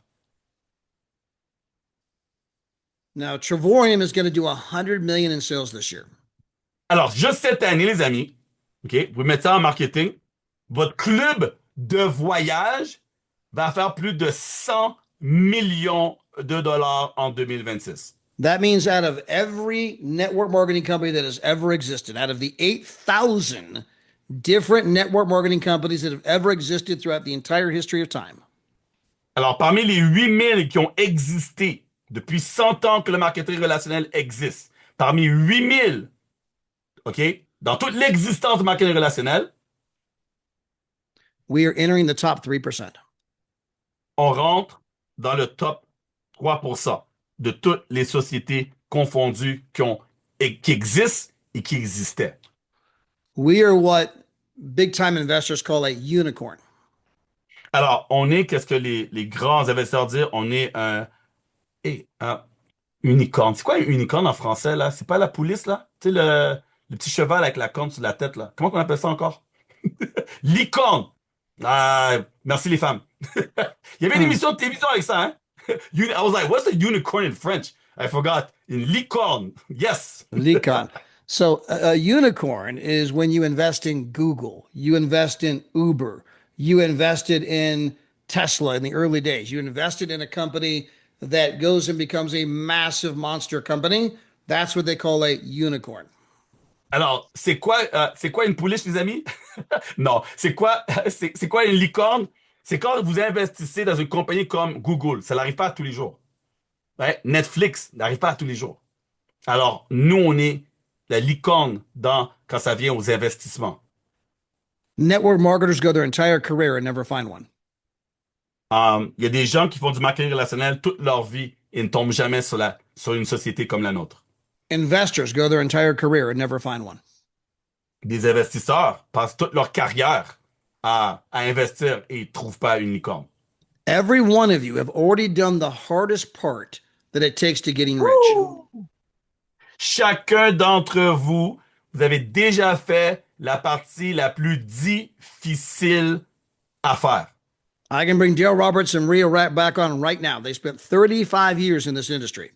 Now, Travorium is going to do 100 million in sales this year. Alors, juste cette année, les amis, OK, vous mettez ça en marketing, votre club de voyage va faire plus de 100 millions de dollars en 2026. That means out of every network marketing company that has ever existed, out of the 8,000 different network marketing companies that have ever existed throughout the entire history of time, Alors, parmi les 8000 qui ont existé depuis 100 ans que le marketing relationnel existe, parmi 8000, OK, dans toute l'existence du marketing relationnel, we are entering the top 3%. on rentre dans le top 3% de toutes les sociétés confondues qui existent et qui existaient. We are what big time investors call a unicorn. Alors, on est, qu'est-ce que les grands investisseurs disent? On est un unicorne. C'est quoi un unicorne en français, là? C'est pas la police, là? Tu sais, le petit cheval avec la corne sur la tête, là. Comment on appelle ça encore? Licorne! Ah, merci les femmes. Il y avait une émission de télévision avec ça, hein? I was like, what's a unicorn in French? I forgot. In licorne. Yes. Licorn. So a unicorn is when you invest in Google, you invest in Uber, you invested in Tesla in the early days, you invested in a company that goes and becomes a massive monster company. That's what they call a unicorn. Alors, c'est quoi une pouliche, les amis? Non, c'est quoi une licorne? C'est quand vous investissez dans une compagnie comme Google. Ça n'arrive pas à tous les jours. Ouais? Netflix n'arrive pas à tous les jours. Alors, nous, on est la licorne quand ça vient aux investissements. Network marketers go their entire career and never find one. Il y a des gens qui font du marketing relationnel toute leur vie et ne tombent jamais sur une société comme la nôtre. Investors go their entire career and never find one. Des investisseurs passent toute leur carrière à investir et ne trouvent pas une licorne. Every one of you have already done the hardest part that it takes to getting rich. Chacun d'entre vous, vous avez déjà fait la partie la plus difficile à faire. I can bring Dale Roberts and Rhea Rapp back on right now. They spent 35 years in this industry.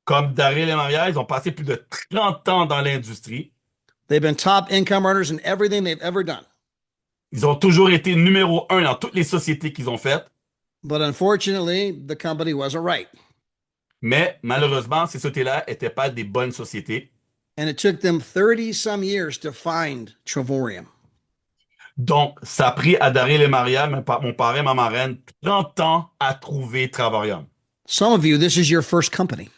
Comme Daryl et Maria, ils ont passé plus de 30 ans dans l'industrie. They've been top income earners in everything they've ever done. Ils ont toujours été numéro 1 dans toutes les sociétés qu'ils ont faites. But unfortunately, the company wasn't right. Mais malheureusement, ces sociétés-là n'étaient pas des bonnes sociétés. And it took them 30 some years to find Travorium. Donc, ça a pris à Daryl et Maria, mon parrain et ma marraine, 30 ans à trouver Travorium. Some of you, this is your first company.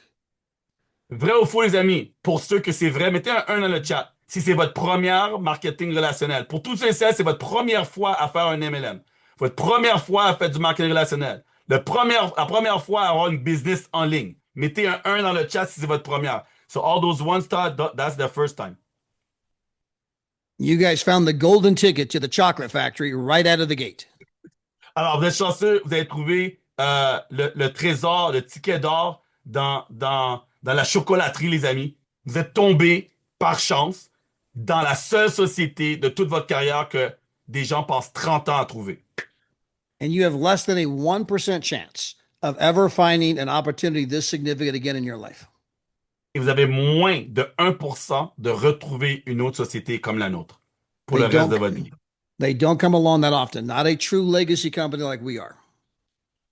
Vrai ou faux, les amis? Pour ceux que c'est vrai, mettez un 1 dans le chat. Si c'est votre première marketing relationnel. Pour tous ceux et celles, c'est votre première fois à faire un MLM. Votre première fois à faire du marketing relationnel. La première fois à avoir une business en ligne. Mettez un 1 dans le chat si c'est votre première. So all those ones, that's their first time. You guys found the golden ticket to the chocolate factory right out of the gate. Alors, vous êtes chanceux, vous avez trouvé le trésor, le ticket d'or dans la chocolaterie, les amis. Vous êtes tombés, par chance, dans la seule société de toute votre carrière que des gens passent 30 ans à trouver. And you have less than a 1% chance of ever finding an opportunity this significant again in your life. Et vous avez moins de 1% de retrouver une autre société comme la nôtre pour They le reste don't- de votre vie. They don't come along that often. Not a true legacy company like we are.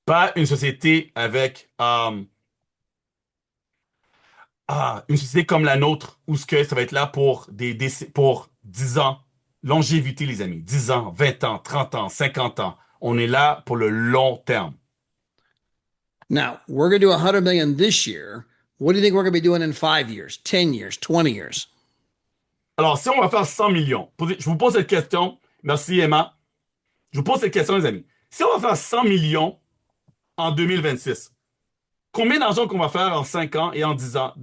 Pas une société avec une société comme la nôtre où ce que ça va être là pour pour 10 ans. Longévité, les amis. 10 ans, 20 ans, 30 ans, 50 ans. On est là pour le long terme. Now, we're going to do 100 million this year. What do you think we're going to be doing in 5 years, 10 years, 20 years? Alors, si on va faire 100 millions, je vous pose cette question. Merci, Emma. Je vous pose cette question, les amis. Si on va faire 100 millions en 2026, combien d'argent qu'on va faire en 5 ans et en 10 ans?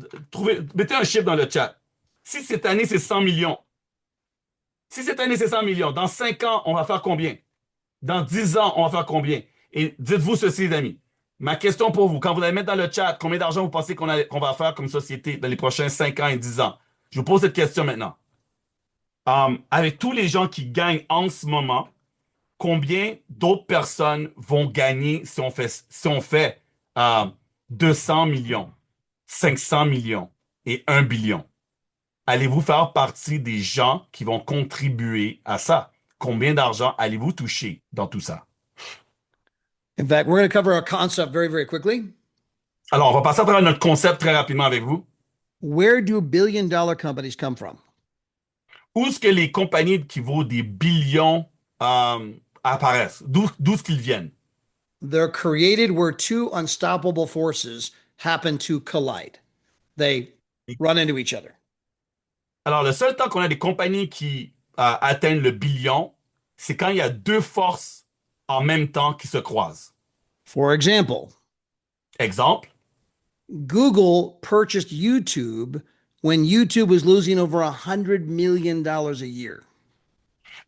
Mettez un chiffre dans le chat. Si cette année, c'est 100 millions, dans 5 ans, on va faire combien? Dans 10 ans, on va faire combien? Et dites-vous ceci, les amis. ma question pour vous, quand vous allez mettre dans le chat, combien d'argent vous pensez qu'on va faire comme société dans les prochains 5 ans et 10 ans? Je vous pose cette question maintenant. Avec tous les gens qui gagnent en ce moment, combien d'autres personnes vont gagner si on fait 200 millions, 500 millions et 1 billion? Allez-vous faire partie des gens qui vont contribuer à ça? Combien d'argent allez-vous toucher dans tout ça? In fact, we're going to cover a concept very, very quickly. Alors, on va passer à travers notre concept très rapidement avec vous. Where do billion-dollar companies come from? Où est-ce que les compagnies qui vaut des billions apparaissent? D'où est-ce qu'ils viennent? They're created where two unstoppable forces happen to collide. They run into each other. Alors, le seul temps qu'on a des compagnies qui atteignent le billion, c'est quand il y a deux forces en même temps qui se croisent. For example, Exemple, Google purchased YouTube when YouTube was losing over $100 million a year.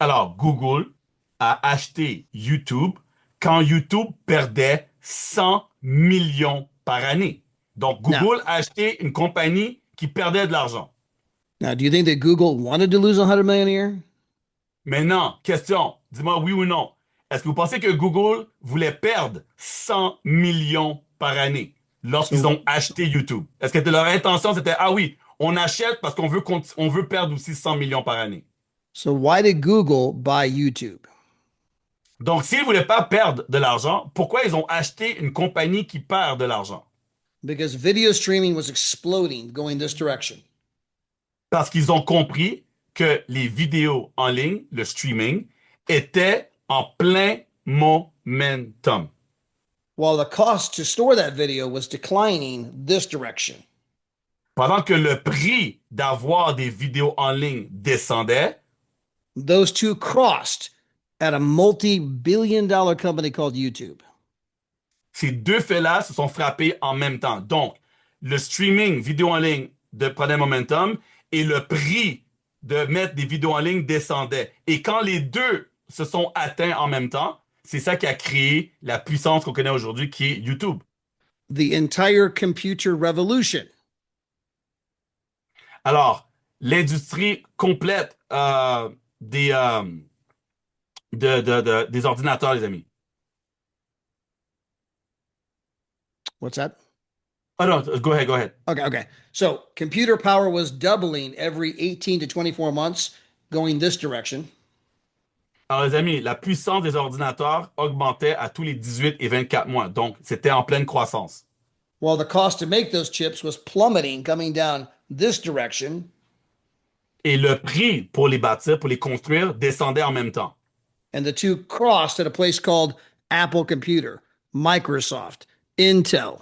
alors Google a acheté YouTube quand YouTube perdait 100 millions par année. Donc, Google a acheté une compagnie qui perdait de l'argent. Now, do you think that Google wanted to lose 100 million a year? Maintenant, question, dis-moi oui ou non. Est-ce que vous pensez que Google voulait perdre 100 millions par année lorsqu'ils ont acheté YouTube? Est-ce que leur intention, c'était, ah oui, on achète parce on veut perdre aussi 100 millions par année? So why did Google buy YouTube? Donc, s'ils ne voulaient pas perdre de l'argent, pourquoi ils ont acheté une compagnie qui perd de l'argent? Because video streaming was exploding, going this direction. Parce qu'ils ont compris que les vidéos en ligne, le streaming, étaient en plein momentum. While the cost to store that video was declining this direction. Pendant que le prix d'avoir des vidéos en ligne descendait, those two crossed at a multi-billion-dollar company called YouTube. Ces deux faits-là se sont frappés en même temps. Donc, le streaming vidéo en ligne prenait momentum et le prix de mettre des vidéos en ligne descendait. Et quand les deux se sont atteints en même temps, c'est ça qui a créé la puissance qu'on connaît aujourd'hui, qui est YouTube. The entire computer revolution. Alors, l'industrie complète des ordinateurs, les amis. What's that? Oh no, go ahead. Okay. So computer power was doubling every 18 to 24 months, going this direction. Alors, les amis, la puissance des ordinateurs augmentait à tous les 18 et 24 mois. Donc, c'était en pleine croissance. While the cost to make those chips was plummeting, coming down this direction. Et le prix pour les bâtir, pour les construire, descendait en même temps. And the two crossed at a place called Apple Computer, Microsoft, Intel.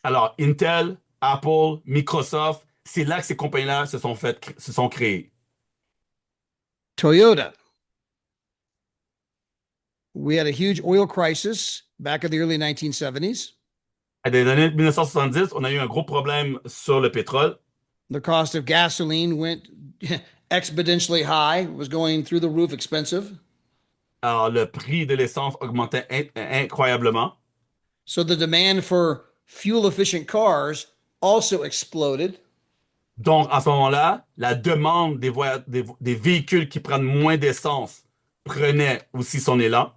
Alors, Intel, Apple, Microsoft, c'est là que ces compagnies-là se sont créées. Toyota. We had a huge oil crisis back in the early 1970s. À des années 1970, on a eu un gros problème sur le pétrole. The cost of gasoline went exponentially high, was going through the roof expensive. Alors, le prix de l'essence augmentait incroyablement. So the demand for fuel-efficient cars also exploded. Donc, en ce moment-là, la demande des véhicules qui prennent moins d'essence prenait aussi son élan.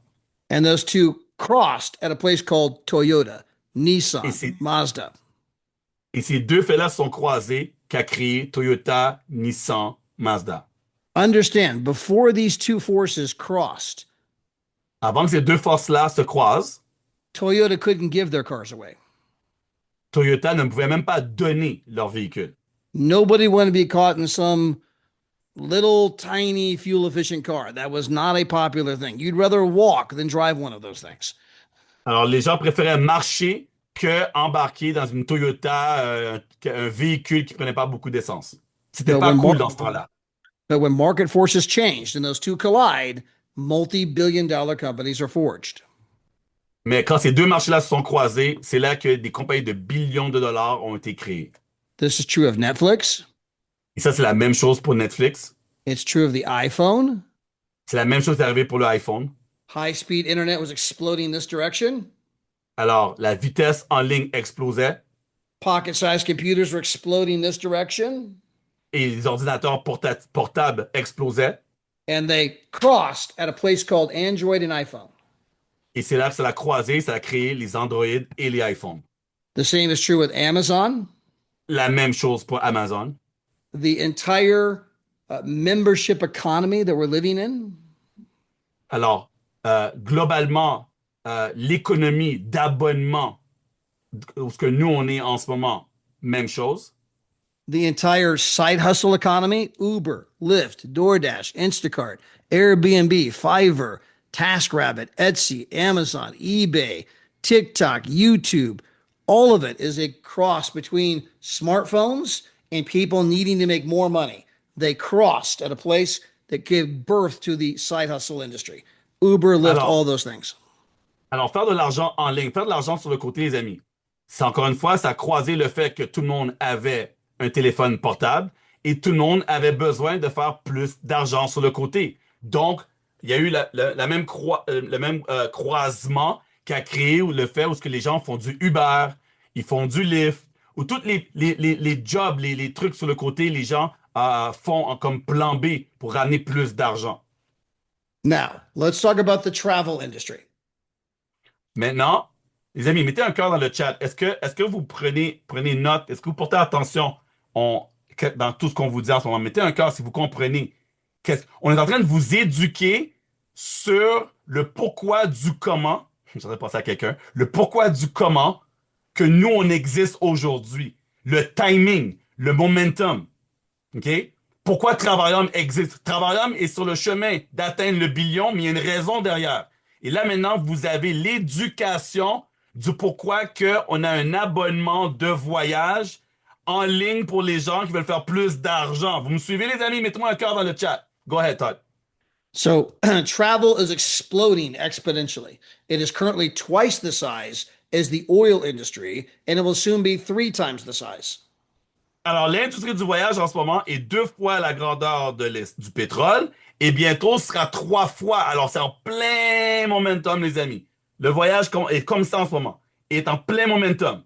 And those two crossed at a place called Toyota, Nissan, Et Mazda. Et ces deux faits-là se sont croisés qu'a créé Toyota, Nissan, Mazda. Understand, before these two forces crossed, Avant que ces deux forces-là se croisent, Toyota couldn't give their cars away. Toyota ne pouvait même pas donner leur véhicule. Nobody wanted to be caught in some little tiny fuel efficient car. That was not a popular thing. You'd rather walk than drive one of those things. Alors, les gens préféraient marcher que embarquer dans une Toyota, un véhicule qui prenait pas beaucoup d'essence. C'était pas cool dans ce temps-là. But when market forces changed and those two collide, multi-billion-dollar companies are forged. Mais quand ces deux marchés-là se sont croisés, c'est là que des compagnies de billions de dollars ont été créées. This is true of Netflix. Et ça, c'est la même chose pour Netflix. It's true of the iPhone. C'est la même chose qui est arrivée pour le iPhone. High-speed internet was exploding this direction. Alors, la vitesse en ligne explosait Pocket-sized computers were exploding this direction, et les ordinateurs portables explosaient. and they crossed at a place called Android and iPhone. Et c'est là que ça a croisé, ça a créé les Android et les iPhones. The same is true with Amazon. La même chose pour Amazon. The entire membership economy that we're living in, Alors, globalement, l'économie d'abonnement, où ce que nous, on est en ce moment, même chose. the entire side hustle economy, Uber, Lyft, DoorDash, Instacart, Airbnb, Fiverr, TaskRabbit, Etsy, Amazon, eBay, TikTok, YouTube, all of it is a cross between smartphones and people needing to make more money. They crossed at a place that gave birth to the side hustle industry. Uber, Lyft, Alors- all those things. Alors, faire de l'argent en ligne, faire de l'argent sur le côté, les amis, c'est encore une fois, ça a croisé le fait que tout le monde avait un téléphone portable et tout le monde avait besoin de faire plus d'argent sur le côté. Donc, il y a eu le même croisement qui a créé le fait où ce que les gens font du Uber, ils font du Lyft, ou tous les jobs, les trucs sur le côté, les gens font comme plan B pour ramener plus d'argent. Now, let's talk about the travel industry. Maintenant, les amis, mettez un cœur dans le chat. Est-ce que vous prenez note? Est-ce que vous portez attention dans tout ce qu'on vous dit en ce moment? Mettez un cœur si vous comprenez. On est en train de vous éduquer sur le pourquoi du comment. J'aurais pensé à quelqu'un. Le pourquoi du comment que nous, on existe aujourd'hui. Le timing, le momentum. OK? Pourquoi Travaillum existe? Travaillum est sur le chemin d'atteindre le billion, mais il y a une raison derrière. Et là, maintenant, vous avez l'éducation du pourquoi qu'on a un abonnement de voyage en ligne pour les gens qui veulent faire plus d'argent. Vous me suivez, les amis? Mettez-moi un cœur dans le chat. Go ahead, Todd. So travel is exploding exponentially. It is currently twice the size as the oil industry, and it will soon be 3 times the size. Alors, l'industrie du voyage en ce moment est 2 fois la grandeur du pétrole et bientôt sera 3 fois. Alors, c'est en plein momentum, les amis. Le voyage est comme ça en ce moment. Il est en plein momentum.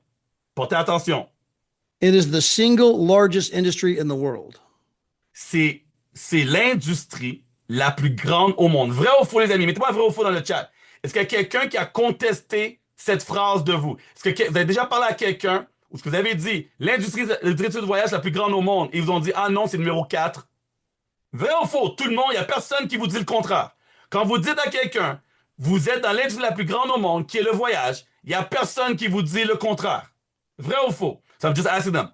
Portez attention. It is the single largest industry in the world. C'est l'industrie la plus grande au monde. Vrai ou faux, les amis? Mettez-moi vrai ou faux dans le chat. Est-ce qu'il y a quelqu'un qui a contesté cette phrase de vous? Est-ce que vous avez déjà parlé à quelqu'un où ce que vous avez dit, l'industrie du voyage la plus grande au monde, et ils vous ont dit, ah non, c'est numéro 4. Vrai ou faux? Tout le monde, il n'y a personne qui vous dit le contraire. Quand vous dites à quelqu'un, vous êtes dans l'industrie la plus grande au monde, qui est le voyage, il n'y a personne qui vous dit le contraire. Vrai ou faux? So I'm just asking them.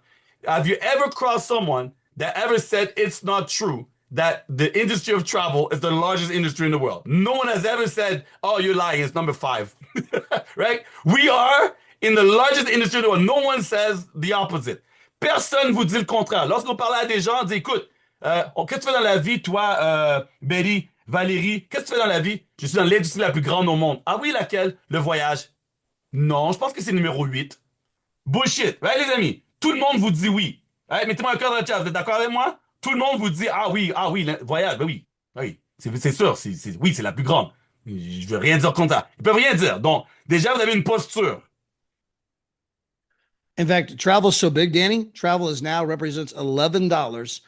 Have you ever crossed someone that ever said it's not true that the industry of travel is the largest industry in the world? No one has ever said, oh, you're lying, it's number 5. Right? We are in the largest industry in the world. No one says the opposite. Personne vous dit le contraire. Lorsqu'on parle à des gens, on dit, écoute, qu'est-ce que tu fais dans la vie, toi, Betty, Valérie? Qu'est-ce que tu fais dans la vie? Je suis dans l'industrie la plus grande au monde. Ah oui, laquelle? Le voyage. Non, je pense que c'est numéro 8. Bullshit. Ouais, les amis, tout le monde vous dit oui. Ouais, mettez-moi un cœur dans le chat. Vous êtes d'accord avec moi? Tout le monde vous dit ah oui, le voyage, ben oui. Oui, c'est sûr. Oui, c'est la plus grande. Je veux rien dire contre ça. Ils peuvent rien dire. Donc, déjà, vous avez une posture. In fact, travel is so big, Danny. Travel is now represents $11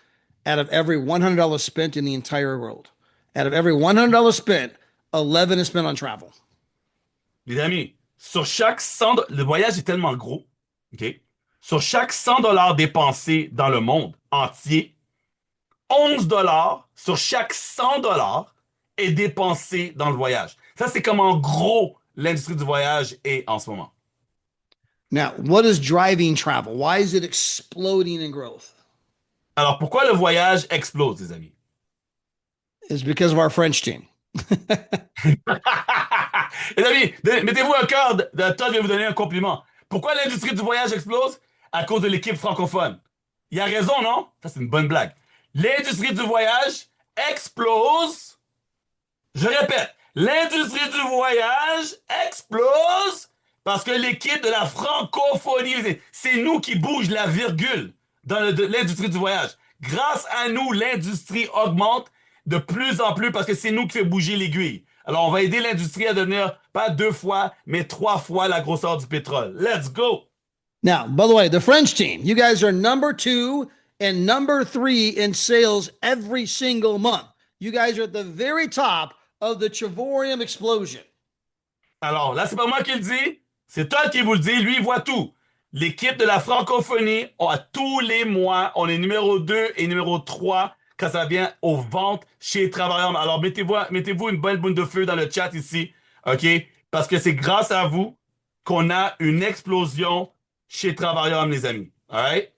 out of every $100 spent in the entire world. Out of every $100 spent, 11 is spent on travel. Les amis, sur chaque 100 le voyage est tellement gros, OK? Sur chaque $100 dépensés dans le monde entier, 11 dollars sur chaque $100 est dépensé dans le voyage. Ça, c'est comme en gros l'industrie du voyage est en ce moment. Now, what is driving travel? Why is it exploding in growth? Alors, pourquoi le voyage explose, les amis? It's because of our French team. Les amis, mettez-vous un cœur de Todd vais vous donner un compliment. Pourquoi l'industrie du voyage explose? À cause de l'équipe francophone. Il a raison, non? Ça, c'est une bonne blague. L'industrie du voyage explose. Je répète, l'industrie du voyage explose parce que l'équipe de la francophonie, c'est nous qui bouge la virgule dans l'industrie du voyage. Grâce à nous, l'industrie augmente de plus en plus parce que c'est nous qui fait bouger l'aiguille. Alors, on va aider l'industrie à devenir pas 2 fois, mais 3 fois la grosseur du pétrole. Let's go! Now, by the way, the French team, you guys are number 2 and number 3 in sales every single month. You guys are at the very top of the Chivorium explosion. Alors, là, c'est pas moi qui le dis, c'est Todd qui vous le dit, lui, il voit tout. L'équipe de la francophonie, à tous les mois, on est numéro 2 et numéro 3 quand ça vient aux ventes chez Travailleur. Alors, mettez-vous une bonne boule de feu dans le chat ici, OK? Parce que c'est grâce à vous qu'on a une explosion chez Travailleur, les amis. All right?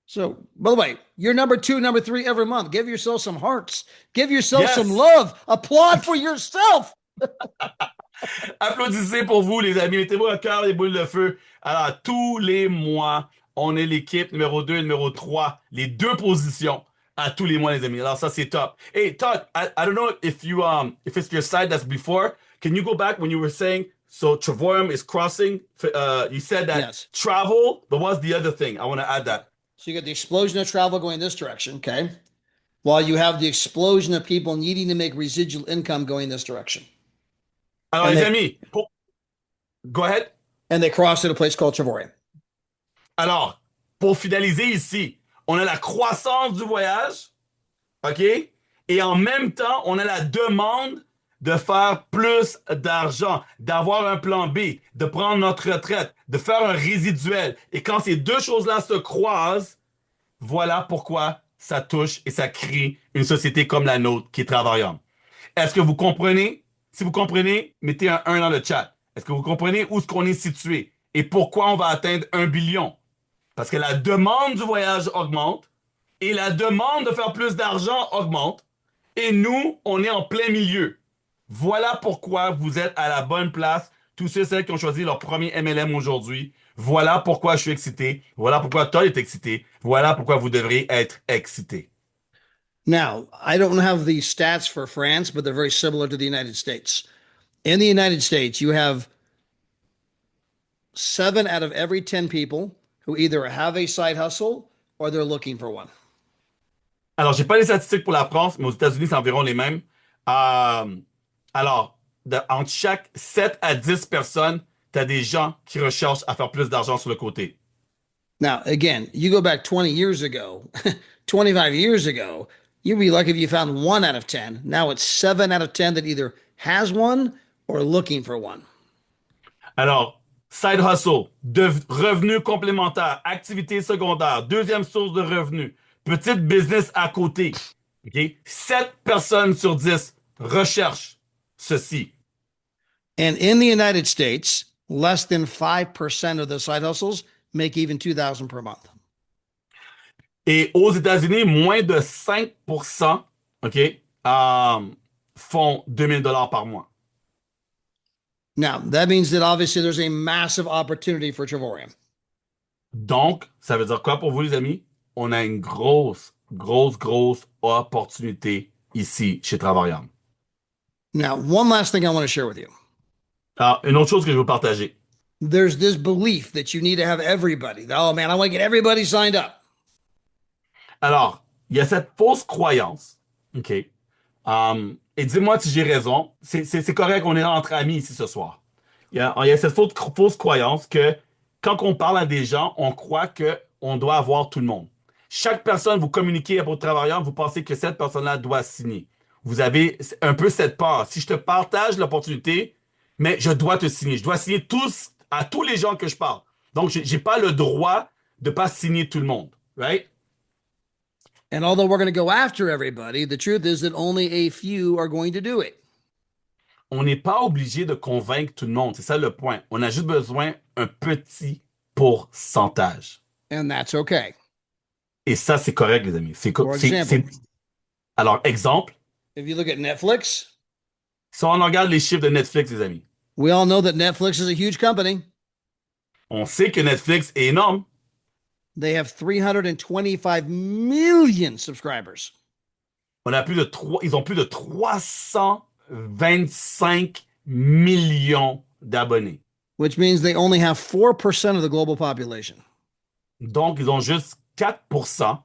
So, by the way, you're number 2, number 3 every month. Give yourself some hearts. Give yourself Yes. some love. Applaud for yourself. Applaudissez pour vous, les amis. Mettez-vous un cœur, des boules de feu. Alors, tous les mois, on est l'équipe numéro 2 et numéro 3, les 2 positions à tous les mois, les amis. Alors, ça, c'est top. Hey, Todd, I don't know if it's your side that's before. Can you go back when you were saying, so Trevorium is crossing? You said that Yes. travel, but what's the other thing? I want to add that. So you got the explosion of travel going this direction, okay? While you have the explosion of people needing to make residual income going this direction. Alors, And les they- amis, go ahead. And they crossed at a place called Chivorium. Alors, pour finaliser ici, on a la croissance du voyage, OK? Et en même temps, on a la demande de faire plus d'argent, d'avoir un plan B, de prendre notre retraite, de faire un résiduel. Et quand ces deux choses-là se croisent, voilà pourquoi ça touche et ça crée une société comme la nôtre qui est Travailleur. Est-ce que vous comprenez? Si vous comprenez, mettez un 1 dans le chat. Est-ce que vous comprenez où est-ce qu'on est situé et pourquoi on va atteindre 1 billion? Parce que la demande du voyage augmente et la demande de faire plus d'argent augmente et nous, on est en plein milieu. Voilà pourquoi vous êtes à la bonne place, tous ceux et celles qui ont choisi leur premier MLM aujourd'hui. Voilà pourquoi je suis excité. Voilà pourquoi Todd est excité. Voilà pourquoi vous devrez être excité. Now, I don't have the stats for France, but they're very similar to the United States. In the United States, you have 7 out of every 10 people who either have a side hustle or they're looking for one. Alors, j'ai pas les statistiques pour la France, mais aux États-Unis, c'est environ les mêmes. Alors, entre chaque 7 à 10 personnes, tu as des gens qui recherchent à faire plus d'argent sur le côté. Now, again, you go back 20 years ago, 25 years ago, you'd be lucky if you found 1 out of 10. Now it's 7 out of 10 that either has one or looking for one. Alors, side hustle, revenus complémentaires, activité secondaire, deuxième source de revenus, petite business à côté. OK? 7 personnes sur 10 recherchent ceci. And in the United States, less than 5% of the side hustles make even $2,000 per month. Et aux États-Unis, moins de 5%, OK, font 2000 $ par mois. Now, that means that obviously there's a massive opportunity for Trevorium. Donc, ça veut dire quoi pour vous, les amis? On a une grosse opportunité ici chez Travailleur. Now, one last thing I want to share with you. Alors, une autre chose que je veux partager. There's this belief that you need to have everybody. Oh man, I want to get everybody signed up. Alors, il y a cette fausse croyance, OK? Et dis-moi si j'ai raison. C'est correct, on est entre amis ici ce soir. Il y a cette fausse croyance que quand on parle à des gens, on croit qu'on doit avoir tout le monde. Chaque personne, vous communiquez à votre travailleur, vous pensez que cette personne-là doit signer. Vous avez un peu cette peur. Si je te partage l'opportunité, mais je dois te signer. Je dois signer à tous les gens que je parle. Donc, j'ai pas le droit de pas signer tout le monde. Right? And although we're going to go after everybody, the truth is that only a few are going to do it. On n'est pas obligé de convaincre tout le monde. C'est ça le point. On a juste besoin d'un petit pourcentage. And that's okay. Et ça, c'est correct, les amis. For example, Alors, exemple, if you look at Netflix, si on regarde les chiffres de Netflix, les amis, we all know that Netflix is a huge company. on sait que Netflix est énorme. They have 325 million subscribers. Ils ont plus de 325 millions d'abonnés. Which means they only have 4% of the global population. Donc, ils ont juste 4%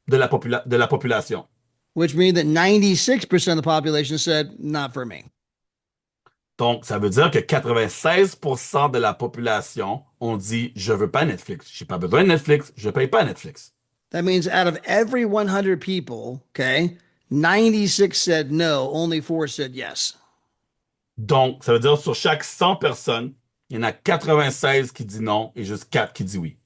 de la population. Which means that 96% of the population said, not for me. Donc, ça veut dire que 96% de la population ont dit, je veux pas Netflix. J'ai pas besoin de Netflix. Je paye pas Netflix. That means out of every 100 people, okay, 96 said no, only 4 said yes. Donc, ça veut dire sur chaque 100 personnes, il y en a 96 qui disent non et juste 4 qui disent oui.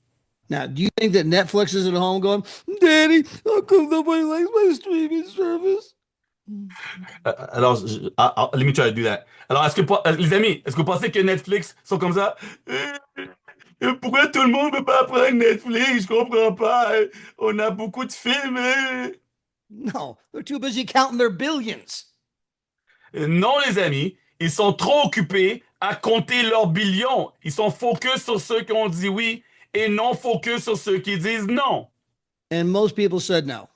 Now, do you think that Netflix is at home going, Daddy, how come nobody likes my streaming service? Alors, let me try to do that. Alors, les amis, est-ce que vous pensez que Netflix sont comme ça? Pourquoi tout le monde ne veut pas prendre Netflix? Je comprends pas. On a beaucoup de films. No, they're too busy counting their billions. Non, les amis, ils sont trop occupés à compter leurs billions. Ils sont focus sur ceux qui ont dit oui et non focus sur ceux qui disent non. And most people said no.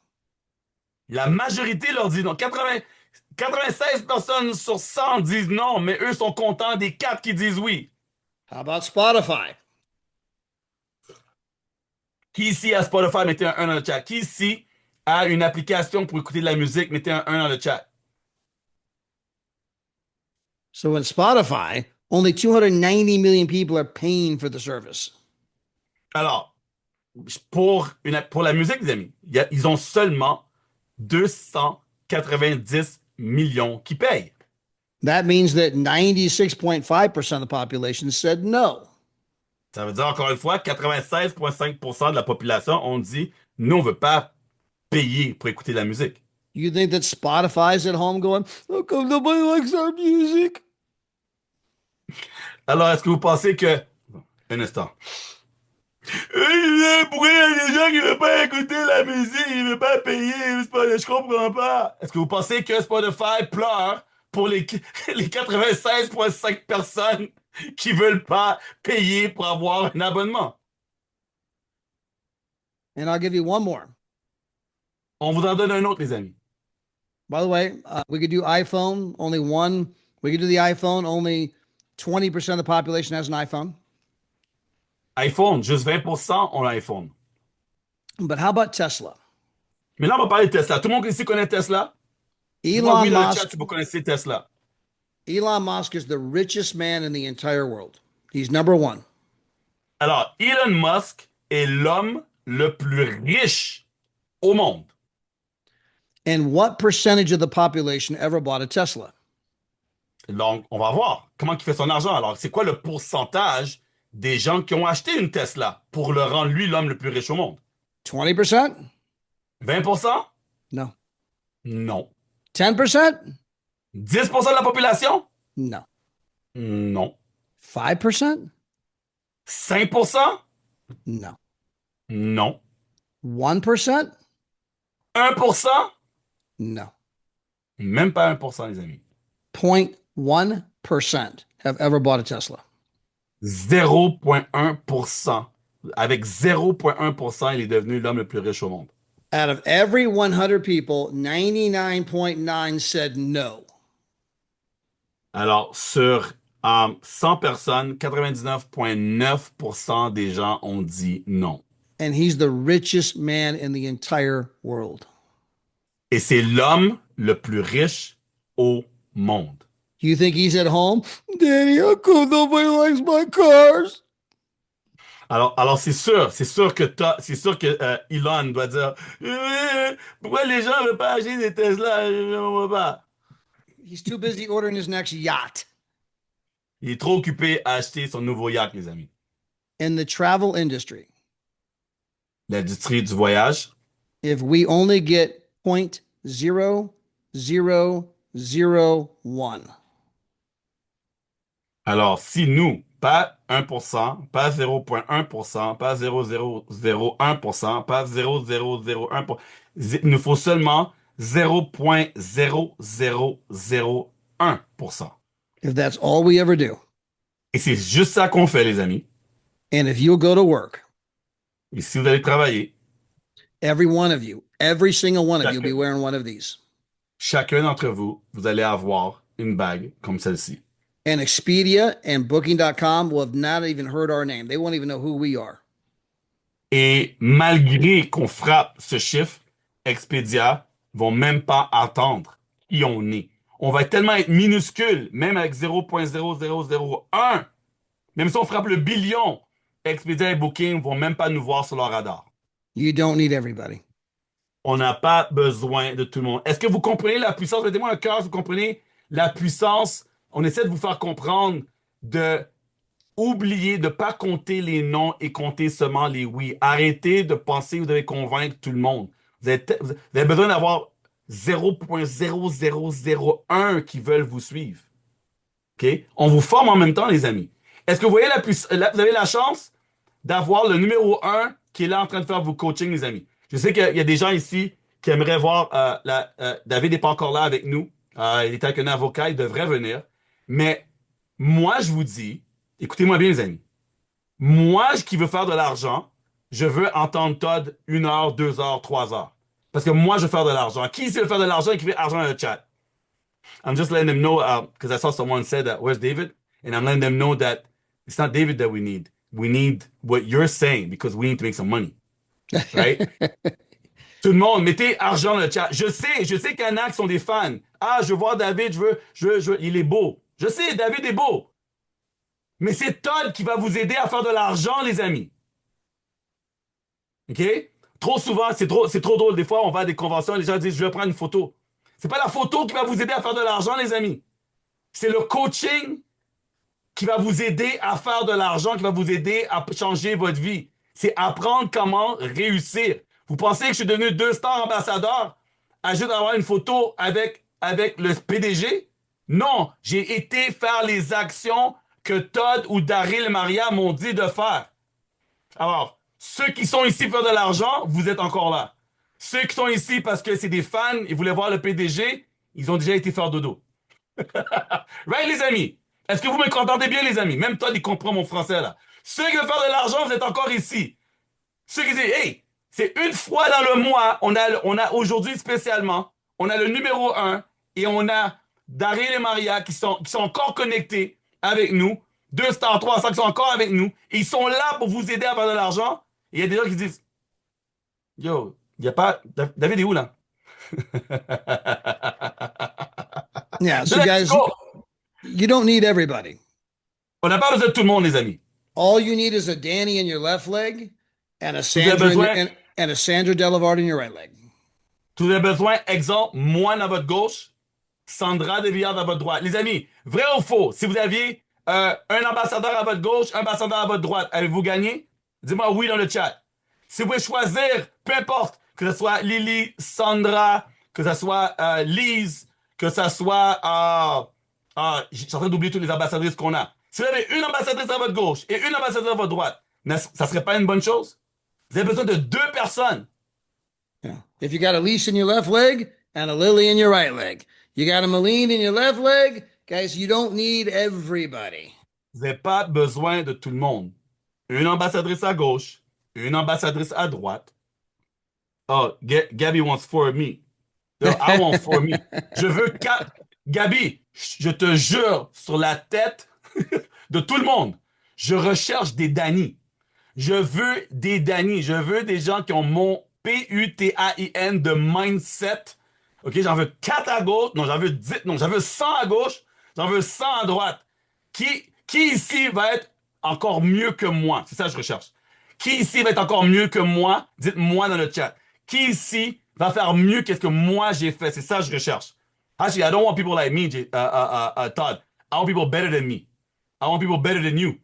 La majorité leur dit non. 96 personnes sur 100 disent non, mais eux sont contents des 4 qui disent oui. How about Spotify? Qui ici a Spotify? Mettez un 1 dans le chat. Qui ici a une application pour écouter de la musique? Mettez un 1 dans le chat. So in Spotify, only 290 million people are paying for the service. Alors, pour la musique, les amis, ils ont seulement 290 millions qui payent. That means that 96.5% of the population said no. Ça veut dire, encore une fois, 96,5% de la population ont dit, nous, on veut pas payer pour écouter de la musique. You think that Spotify's at home going, how come nobody likes our music? Alors, est-ce que vous pensez que... Un instant. Pourquoi il y a des gens qui ne veulent pas écouter la musique, ils ne veulent pas payer, je comprends pas. Est-ce que vous pensez que Spotify pleure pour les 96,5 personnes qui veulent pas payer pour avoir un abonnement? And I'll give you one more. On vous en donne un autre, les amis. By the way, we could do iPhone, only one. We could do the iPhone, only 20% of the population has an iPhone. iPhone, juste 20% ont l'iPhone. But how about Tesla? Mais là, on va parler de Tesla. Tout le monde ici connaît Tesla? Elon Oui, dans le Musk. chat, si vous connaissez Tesla. Elon Musk is the richest man in the entire world. He's number one. Alors, Elon Musk est l'homme le plus riche au monde. And what percentage of the population ever bought a Tesla? Donc, on va voir comment il fait son argent. Alors, c'est quoi le pourcentage des gens qui ont acheté une Tesla pour le rendre lui l'homme le plus riche au monde? 20%? 20%? No. Non. 10%? 10% de la population? No. Non. 5%? 5%? No. Non. 1%? 1%? No. Même pas 1%, les amis. 0.1% have ever bought a Tesla. 0,1%. Avec 0,1%, il est devenu l'homme le plus riche au monde. Out of every 100 people, 99.9 said no. Alors, sur 100 personnes, 99,9% des gens ont dit non. And he's the richest man in the entire world. Et c'est l'homme le plus riche au monde. You think he's at home? Daddy, how come nobody likes my cars? Alors c'est sûr que Elon doit dire pourquoi les gens ne veulent pas acheter des Tesla, je ne vois pas. He's too busy ordering his next yacht. Il est trop occupé à acheter son nouveau yacht, les amis. In the travel industry, L'industrie du voyage, if we only get 0.0001, alors si nous, pas 1%, pas 0,1%, pas 0,001%, pas 0,001%, il nous faut seulement 0,0001%. if that's all we ever do, Et c'est juste ça qu'on fait, les amis. and if you'll go to work, Et si vous allez travailler, every one of you, every single one of you will be Chacun. wearing one of these. chacun d'entre vous, vous allez avoir une bague comme celle-ci. And Expedia and Booking.com will have not even heard our name. They won't even know who we are. Et malgré qu'on frappe ce chiffre, Expedia vont même pas attendre qui on est. on va tellement être minuscule, même avec 0,0001, même si on frappe le billion, Expedia et Booking vont même pas nous voir sur leur radar. You don't need everybody. On n'a pas besoin de tout le monde. Est-ce que vous comprenez la puissance? Mettez-moi un cœur, si vous comprenez la puissance. On essaie de vous faire comprendre de oublier de ne pas compter les non et compter seulement les oui. Arrêtez de penser que vous devez convaincre tout le monde. Vous avez besoin d'avoir 0,0001 qui veulent vous suivre. OK? On vous forme en même temps, les amis. Est-ce que vous voyez vous avez la chance d'avoir le numéro 1 qui est là en train de faire vos coachings, les amis? Je sais qu'il y a des gens ici qui aimeraient voir David n'est pas encore là avec nous. Il est avec un avocat, il devrait venir. Mais moi, je vous dis, écoutez-moi bien, les amis. Moi, qui veux faire de l'argent, je veux entendre Todd 1 heure, 2 heures, 3 heures. Parce que moi, je veux faire de l'argent. Qui ici veut faire de l'argent et qui veut argent dans le chat? I'm just letting them know, because I saw someone say that, where's David? And I'm letting them know that it's not David that we need. We need what you're saying because we need to make some money. Right? Tout le monde, mettez argent dans le chat. Je sais qu'il y en a qui sont des fans. Ah, je veux voir David, il est beau. Je sais, David est beau. Mais c'est Todd qui va vous aider à faire de l'argent, les amis. OK? Trop souvent, c'est trop drôle. Des fois, on va à des conventions, les gens disent, je vais prendre une photo. C'est pas la photo qui va vous aider à faire de l'argent, les amis. C'est le coaching qui va vous aider à faire de l'argent, qui va vous aider à changer votre vie. C'est apprendre comment réussir. Vous pensez que je suis devenu 2-star ambassadeur à juste avoir une photo avec le PDG? Non, j'ai été faire les actions que Todd ou Daryl Maria m'ont dit de faire. Alors, ceux qui sont ici pour faire de l'argent, vous êtes encore là. Ceux qui sont ici parce que c'est des fans et voulaient voir le PDG, ils ont déjà été faire dodo. Right, les amis? Est-ce que vous me entendez bien, les amis? Même Todd, il comprend mon français, là. Ceux qui veulent faire de l'argent, vous êtes encore ici. Ceux qui disent, hey, c'est une fois dans le mois, on a aujourd'hui spécialement, on a le numéro 1 et on a Daryl et Maria qui sont encore connectés avec nous. 2 stars, 3 stars qui sont encore avec nous. Et ils sont là pour vous aider à faire de l'argent. Et il y a des gens qui disent, yo, il n'y a pas, David est où là? Yeah, so guys, you don't need everybody. On n'a pas besoin de tout le monde, les amis. All you need is a Danny in your left leg and a Sandra and a Sandra Delevard in your right leg. Vous avez besoin, exemple, moi dans votre gauche, Sandra Devillard dans votre droite. Les amis, vrai ou faux, si vous aviez un ambassadeur à votre gauche, un ambassadeur à votre droite, avez-vous gagné? Dis-moi oui dans le chat. Si vous pouvez choisir, peu importe, que ce soit Lily, Sandra, que ce soit Lise, que ce soit... je suis en train d'oublier toutes les ambassadrices qu'on a. Si vous avez une ambassadrice à votre gauche et une ambassadrice à votre droite, ça serait pas une bonne chose? Vous avez besoin de 2 personnes. Yeah. If you got a Lise in your left leg and a Lily in your right leg, you got a Malene in your left leg, guys, you don't need everybody. Vous n'avez pas besoin de tout le monde. Une ambassadrice à gauche, une ambassadrice à droite. Oh, Gabby wants 4 me. No, I want 4 me. Je veux 4. Gabi, je te jure sur la tête de tout le monde, je recherche des Danny. Je veux des Danny. Je veux des gens qui ont mon PUTAIN de mindset. OK, j'en veux 4 à gauche. Non, j'en veux 10. Non, j'en veux 100 à gauche. J'en veux 100 à droite. Qui ici va être encore mieux que moi? C'est ça que je recherche. Qui ici va être encore mieux que moi? Dites-moi dans le chat. Qui ici va faire mieux que ce que moi j'ai fait? C'est ça que je recherche. Actually, I don't want people like me, Todd. I want people better than me. I want people better than you.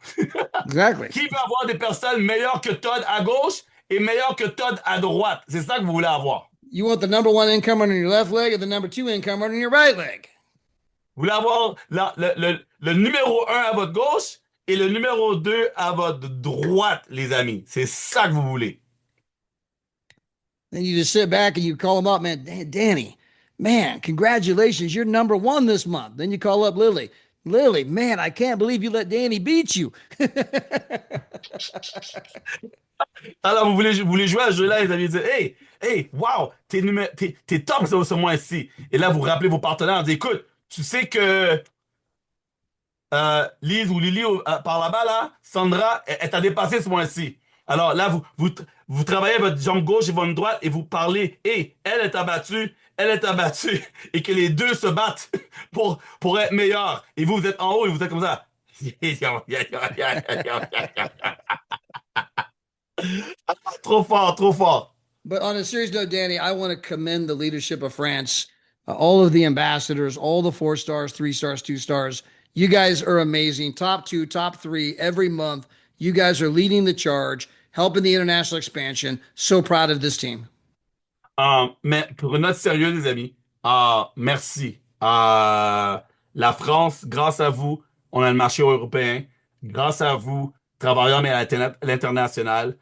Exactly. Qui veut avoir des personnes meilleures que Todd à gauche et meilleures que Todd à droite? C'est ça que vous voulez avoir. You want the number 1 incomer on your left leg and the number 2 incomer on your right leg. Vous voulez avoir le numéro 1 à votre gauche et le numéro 2 à votre droite, les amis. C'est ça que vous voulez. Then you just sit back and you call them up, man, Danny, man, congratulations, you're number 1 this month. Then you call up Lily. Lily, man, I can't believe you let Danny beat you. Alors, vous voulez jouer à ce jeu-là, les amis, dire, hey, wow, t'es top ce mois-ci. Et là, vous rappelez vos partenaires, dites, écoute, tu sais que Lise ou Lily par là-bas, là, Sandra, elle t'a dépassé ce mois-ci. Alors là, vous travaillez votre jambe gauche et votre droite et vous parlez, hey, elle t'a battu, elle est abattue et que les deux se battent pour être meilleurs. Et vous, vous êtes en haut et vous êtes comme ça. Trop fort, trop fort. But on a serious note, Danny, I want to commend the leadership of France, all of the ambassadors, all the 4 stars, 3 stars, 2 stars. You guys are amazing. Top 2, top 3 every month. You guys are leading the charge, helping the international expansion. So proud of this team. Mais pour une note sérieuse, les amis, merci. La France, grâce à vous, on a le marché européen. Grâce à vous, travaillons mais à l'international.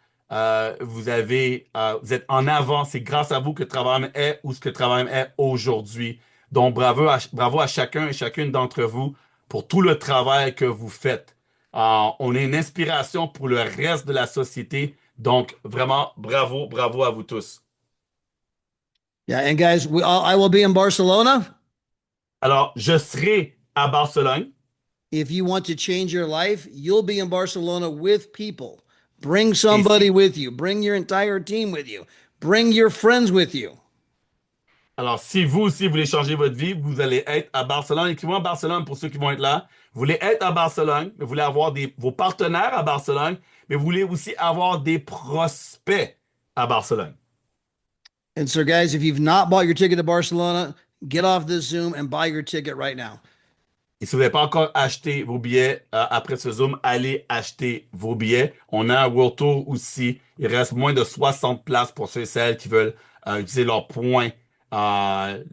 Vous êtes en avant. C'est grâce à vous que Travail est où ce que Travail est aujourd'hui. Donc, bravo à chacun et chacune d'entre vous pour tout le travail que vous faites. On est une inspiration pour le reste de la société. Donc, vraiment, bravo, bravo à vous tous. Yeah, and guys, I will be in Barcelona. Alors, je serai à Barcelone. If you want to change your life, you'll be in Barcelona with people. Bring somebody with you. Bring your entire team with you. Bring your friends with you. Alors, si vous aussi voulez changer votre vie, vous allez être à Barcelone. Écrivez-moi Barcelone pour ceux qui vont être là. Vous voulez être à Barcelone, vous voulez avoir vos partenaires à Barcelone, mais vous voulez aussi avoir des prospects à Barcelone. And so, guys, if you've not bought your ticket to Barcelona, get off this Zoom and buy your ticket right now. Et si vous n'avez pas encore acheté vos billets après ce Zoom, allez acheter vos billets. On a un World Tour aussi. Il reste moins de 60 places pour ceux et celles qui veulent utiliser leurs points.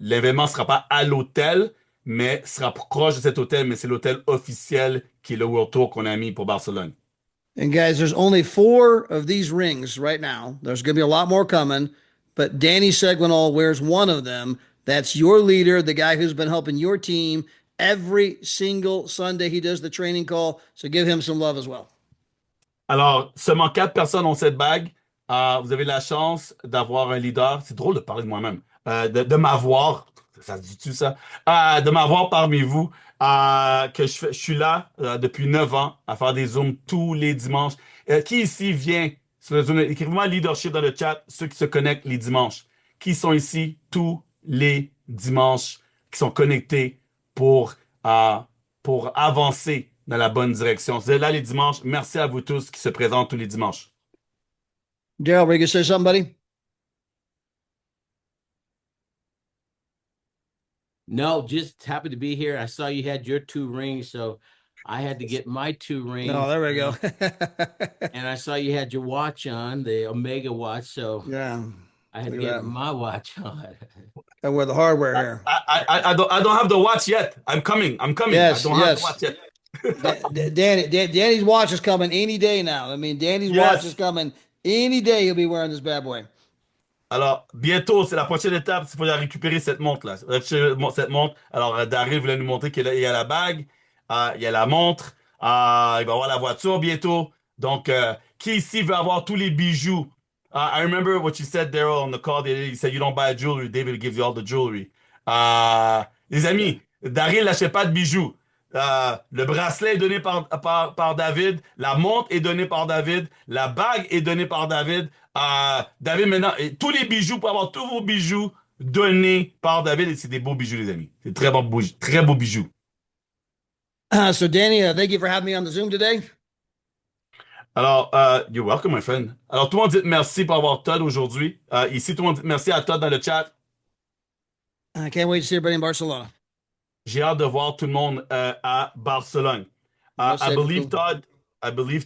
L'événement ne sera pas à l'hôtel, mais sera proche de cet hôtel, mais c'est l'hôtel officiel qui est le World Tour qu'on a mis pour Barcelone. And guys, there's only 4 of these rings right now. There's going to be a lot more coming, but Danny Segwinal wears one of them. That's your leader, the guy who's been helping your team every single Sunday. He does the training call, so give him some love as well. Alors, seulement 4 personnes ont cette bague. Vous avez la chance d'avoir un leader. C'est drôle de parler de moi-même. De m'avoir, ça se dit-tu ça? De m'avoir parmi vous, que je suis là depuis 9 ans à faire des Zooms tous les dimanches. Qui ici vient sur le Zoom? Écrivez-moi leadership dans le chat, ceux qui se connectent les dimanches. Qui sont ici tous les dimanches, qui sont connectés pour avancer dans la bonne direction. Vous êtes là les dimanches. Merci à vous tous qui se présentent tous les dimanches. Daryl, were you going to say something, buddy? No, just happy to be here. I saw you had your 2 rings, so I had to get my 2 rings. Oh, there we go. And I saw you had your watch on, the Omega watch, so Yeah. I had to Look at get that. my watch on. And with the hardware here. I don't have the watch yet. I'm coming. Yes, I don't have yes. the watch yet. Danny's watch is coming any day now. I mean, Danny's watch Yes. is coming any day. He'll be wearing this bad boy. Alors, bientôt, c'est la prochaine étape. Il faut aller récupérer cette montre-là. Cette montre. Alors, Daryl voulait nous montrer qu'il y a la bague, il y a la montre, il va avoir la voiture bientôt. Donc, qui ici veut avoir tous les bijoux? I remember what you said, Daryl, on the call. You said you don't buy jewelry. David gives you all the jewelry. Les amis, Daryl n'achète pas de bijoux. Le bracelet est donné par David. La montre est donnée par David. La bague est donnée par David. David, maintenant, et tous les bijoux, pour avoir tous vos bijoux donnés par David. Et c'est des beaux bijoux, les amis. C'est très beaux bijoux. So, Danny, thank you for having me on the Zoom today. Alors, you're welcome, my friend. Alors, tout le monde dit merci pour avoir Todd aujourd'hui. Ici, tout le monde dit merci à Todd dans le chat. I can't wait to see everybody in Barcelona. J'ai hâte de voir tout le monde à Barcelone. Well said, I believe, Nicole.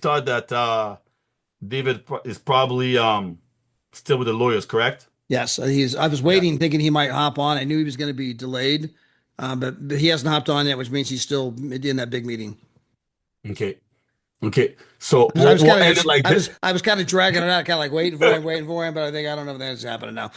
Todd, that David is probably still with the lawyers, correct? Yes, I was waiting, thinking he might hop on. I knew he was going to be delayed, but he hasn't hopped on yet, which means he's still in that big meeting. Okay. So I was we'll kind end it like this. I was kind of dragging it out, kind of like waiting for him, but I don't know if that's happening now.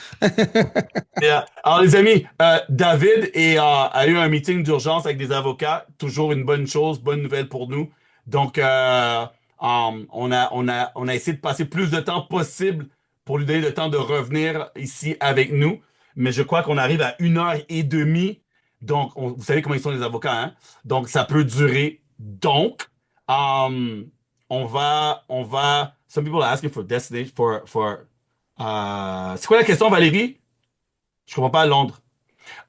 Yeah. Alors, les amis, David a eu un meeting d'urgence avec des avocats. Toujours une bonne chose, bonne nouvelle pour nous. Donc, on a essayé de passer plus de temps possible pour lui donner le temps de revenir ici avec nous. Mais je crois qu'on arrive à 1h30. Donc, vous savez comment ils sont les avocats, hein? Donc, ça peut durer. Donc, on va, some people are asking for destination, c'est quoi la question, Valérie? Je comprends pas Londres.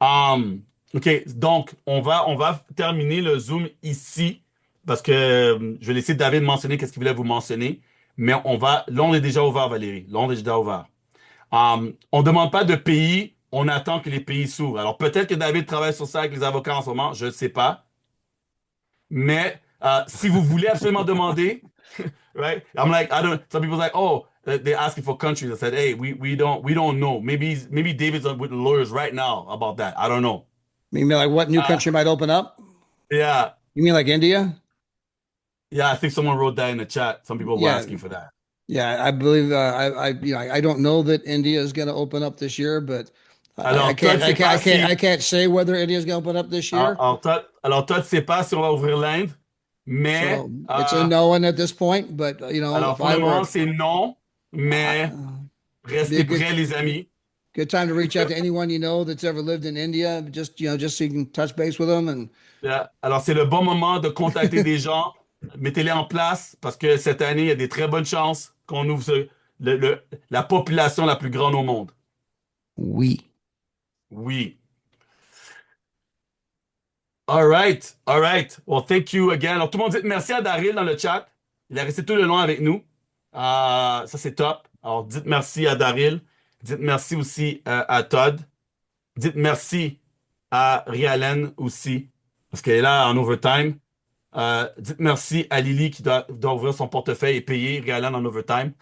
OK, donc on va terminer le Zoom ici parce que je vais laisser David mentionner qu'est-ce qu'il voulait vous mentionner. Mais là, on est déjà ouvert, Valérie. Là, on est déjà ouvert. On demande pas de pays, on attend que les pays s'ouvrent. Alors peut-être que David travaille sur ça avec les avocats en ce moment, je ne sais pas. Mais si vous voulez absolument demander, right? I'm like, I don't. Some people's like, oh, they're asking for countries. I said, hey, we don't know. Maybe David's with the lawyers right now about that. I don't know. You mean like what new Uh, country might open up? yeah, You mean like India? yeah. I think someone wrote that in the chat. Some people were Yeah, asking for that. yeah. I believe I don't know that India is going to open up this year, but Alors toi, tu sais pas I si, can't say whether India is going to open up this year. alors toi, tu sais pas si on va ouvrir l'Inde, mais So it's a no one at this point. But alors if pour I le were, moment, c'est non, mais be a restez prêts, les amis. good time to reach out to anyone you know that's ever lived in India. Just so you can touch base with them. And Alors, c'est le bon moment de contacter des gens. Mettez-les en place parce que cette année, il y a des très bonnes chances qu'on ouvre la population la plus grande au monde. oui. Oui. All right. All right. Well, thank you again. Alors, tout le monde dit merci à Daryl dans le chat. Il est resté tout le long avec nous. Ça, c'est top. Alors, dites merci à Daryl. Dites merci aussi à Todd. Dites merci à Rialen aussi parce qu'elle est là en overtime. Dites merci à Lily qui doit ouvrir son portefeuille et payer Rialan en overtime.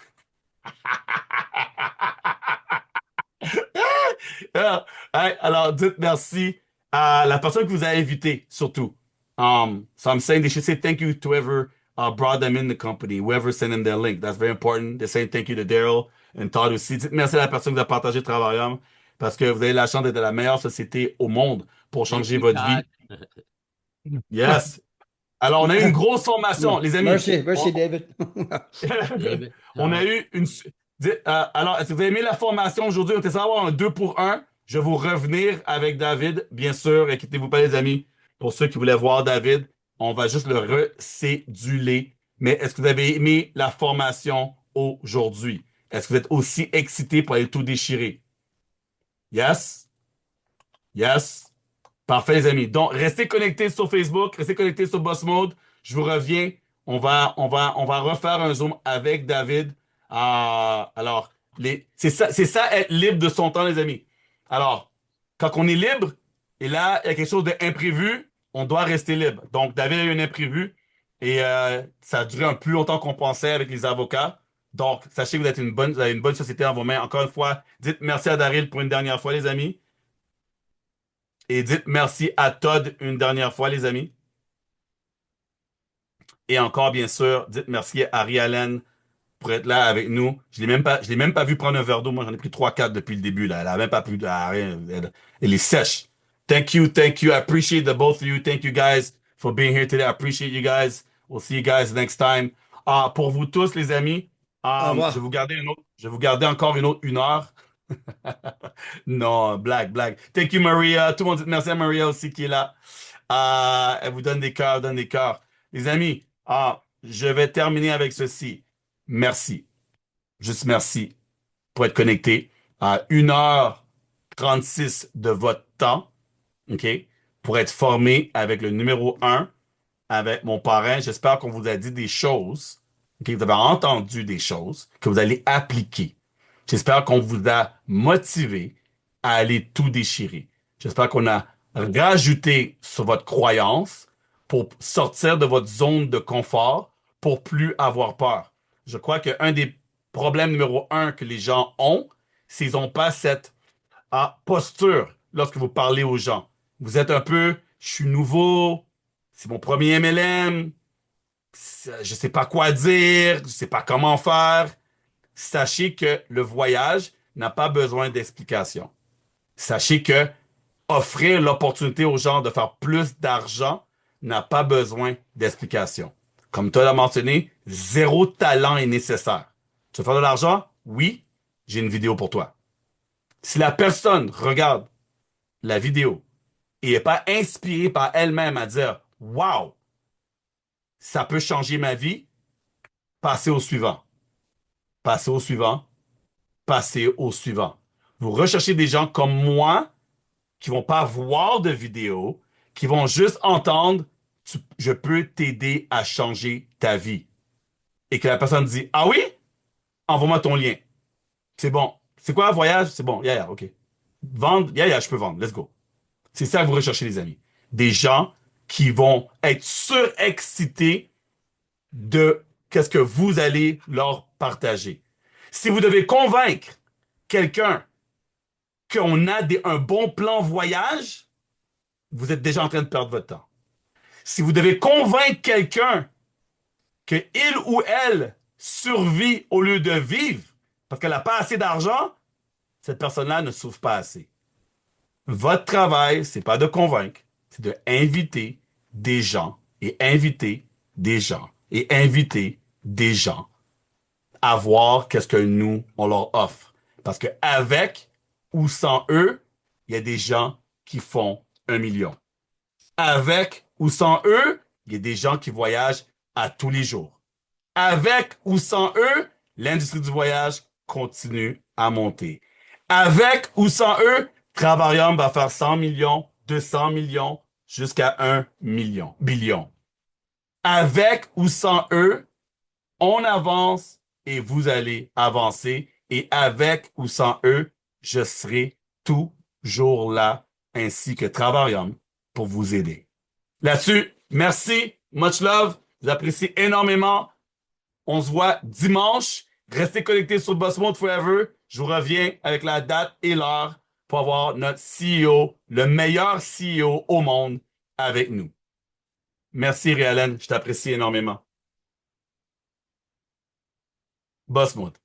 Alors, dites merci à la personne que vous avez invitée, surtout. So I'm saying they should say thank you to whoever brought them in the company, whoever sent them their link. That's very important. They're saying thank you to Daryl and Todd aussi. Dites merci à la personne qui a partagé Travaillum parce que vous avez la chance d'être dans la meilleure société au monde pour Thank changer you, votre vie. Todd. Yes. Alors, on a eu une grosse formation, les amis. Mercy, David. David, On a Todd. eu une. Alors, est-ce que vous avez aimé la formation aujourd'hui? On était censé avoir un 2 pour 1. Je vais vous revenir avec David, bien sûr. Inquiétez-vous pas, les amis. Pour ceux qui voulaient voir David, on va juste le recéduler. Mais est-ce que vous avez aimé la formation aujourd'hui? Est-ce que vous êtes aussi excité pour aller tout déchirer? Yes? Yes? Parfait, les amis. Donc, restez connectés sur Facebook, restez connectés sur Boss Mode. Je vous reviens. On va refaire un Zoom avec David. Alors, c'est ça être libre de son temps, les amis. Alors, quand on est libre, et là, il y a quelque chose d'imprévu, on doit rester libre. Donc, David a eu un imprévu et ça a duré un plus longtemps qu'on pensait avec les avocats. Donc, sachez que vous avez une bonne société en vos mains. Encore une fois, dites merci à Daryl pour une dernière fois, les amis. Et dites merci à Todd une dernière fois, les amis. Et encore, bien sûr, dites merci à Ari Allen pour être là avec nous. Je l'ai même pas vu prendre un verre d'eau. Moi, j'en ai pris 3, 4 depuis le début, là. Elle a même pas pu, rien. Elle est sèche. Thank you, thank you. I appreciate the both of you. Thank you guys for being here today. I appreciate you guys. We'll see you guys next time. Pour vous tous, les amis, Au revoir. je vais vous garder encore une autre 1 heure. Non, blague, blague. Thank you, Maria. Tout le monde dit merci à Maria aussi qui est là. Elle vous donne des cœurs, donne des cœurs. Les amis, je vais terminer avec ceci. Merci. Juste merci pour être connecté à 1h36 de votre temps, OK? Pour être formé avec le numéro 1, avec mon parrain. J'espère qu'on vous a dit des choses, OK? Vous avez entendu des choses que vous allez appliquer. J'espère qu'on vous a motivé à aller tout déchirer. J'espère qu'on a rajouté sur votre croyance pour sortir de votre zone de confort pour plus avoir peur. Je crois qu'un des problèmes numéro 1 que les gens ont, c'est qu'ils n'ont pas cette posture lorsque vous parlez aux gens. Vous êtes un peu, je suis nouveau, c'est mon premier MLM, je sais pas quoi dire, je sais pas comment faire. Sachez que le voyage n'a pas besoin d'explication. Sachez que offrir l'opportunité aux gens de faire plus d'argent n'a pas besoin d'explication. Comme tu l'as mentionné, 0 talent est nécessaire. Tu veux faire de l'argent? Oui, j'ai une vidéo pour toi. Si la personne regarde la vidéo et n'est pas inspirée par elle-même à dire « Wow, ça peut changer ma vie », passez au suivant. Passez au suivant. Passez au suivant. Vous recherchez des gens comme moi qui vont pas voir de vidéo, qui vont juste entendre je peux t'aider à changer ta vie. Et que la personne dit ah oui? Envoie-moi ton lien. C'est bon. C'est quoi un voyage? C'est bon. OK. Vendre, je peux vendre. Let's go. C'est ça que vous recherchez, les amis. Des gens qui vont être surexcités de qu'est-ce que vous allez leur partager. Si vous devez convaincre quelqu'un qu'on a un bon plan voyage, vous êtes déjà en train de perdre votre temps. Si vous devez convaincre quelqu'un que il ou elle survit au lieu de vivre parce qu'elle n'a pas assez d'argent, cette personne-là ne souffre pas assez. Votre travail, c'est pas de convaincre, c'est de inviter des gens et inviter des gens et inviter des gens à voir qu'est-ce que nous, on leur offre. Parce que avec ou sans eux, il y a des gens qui font 1 million. Avec ou sans eux, il y a des gens qui voyagent à tous les jours. Avec ou sans eux, l'industrie du voyage continue à monter. Avec ou sans eux, Travarium va faire 100 millions, 200 millions, jusqu'à 1 million, billion. Avec ou sans eux, on avance et vous allez avancer. Et avec ou sans eux, je serai toujours là, ainsi que Travarium, pour vous aider. Là-dessus, merci, much love, j'apprécie énormément. On se voit dimanche. Restez connectés sur Boss Mode Forever. Je vous reviens avec la date et l'heure pour avoir notre CEO, le meilleur CEO au monde, avec nous. Merci, Réalen. Je t'apprécie énormément. Boss Mode.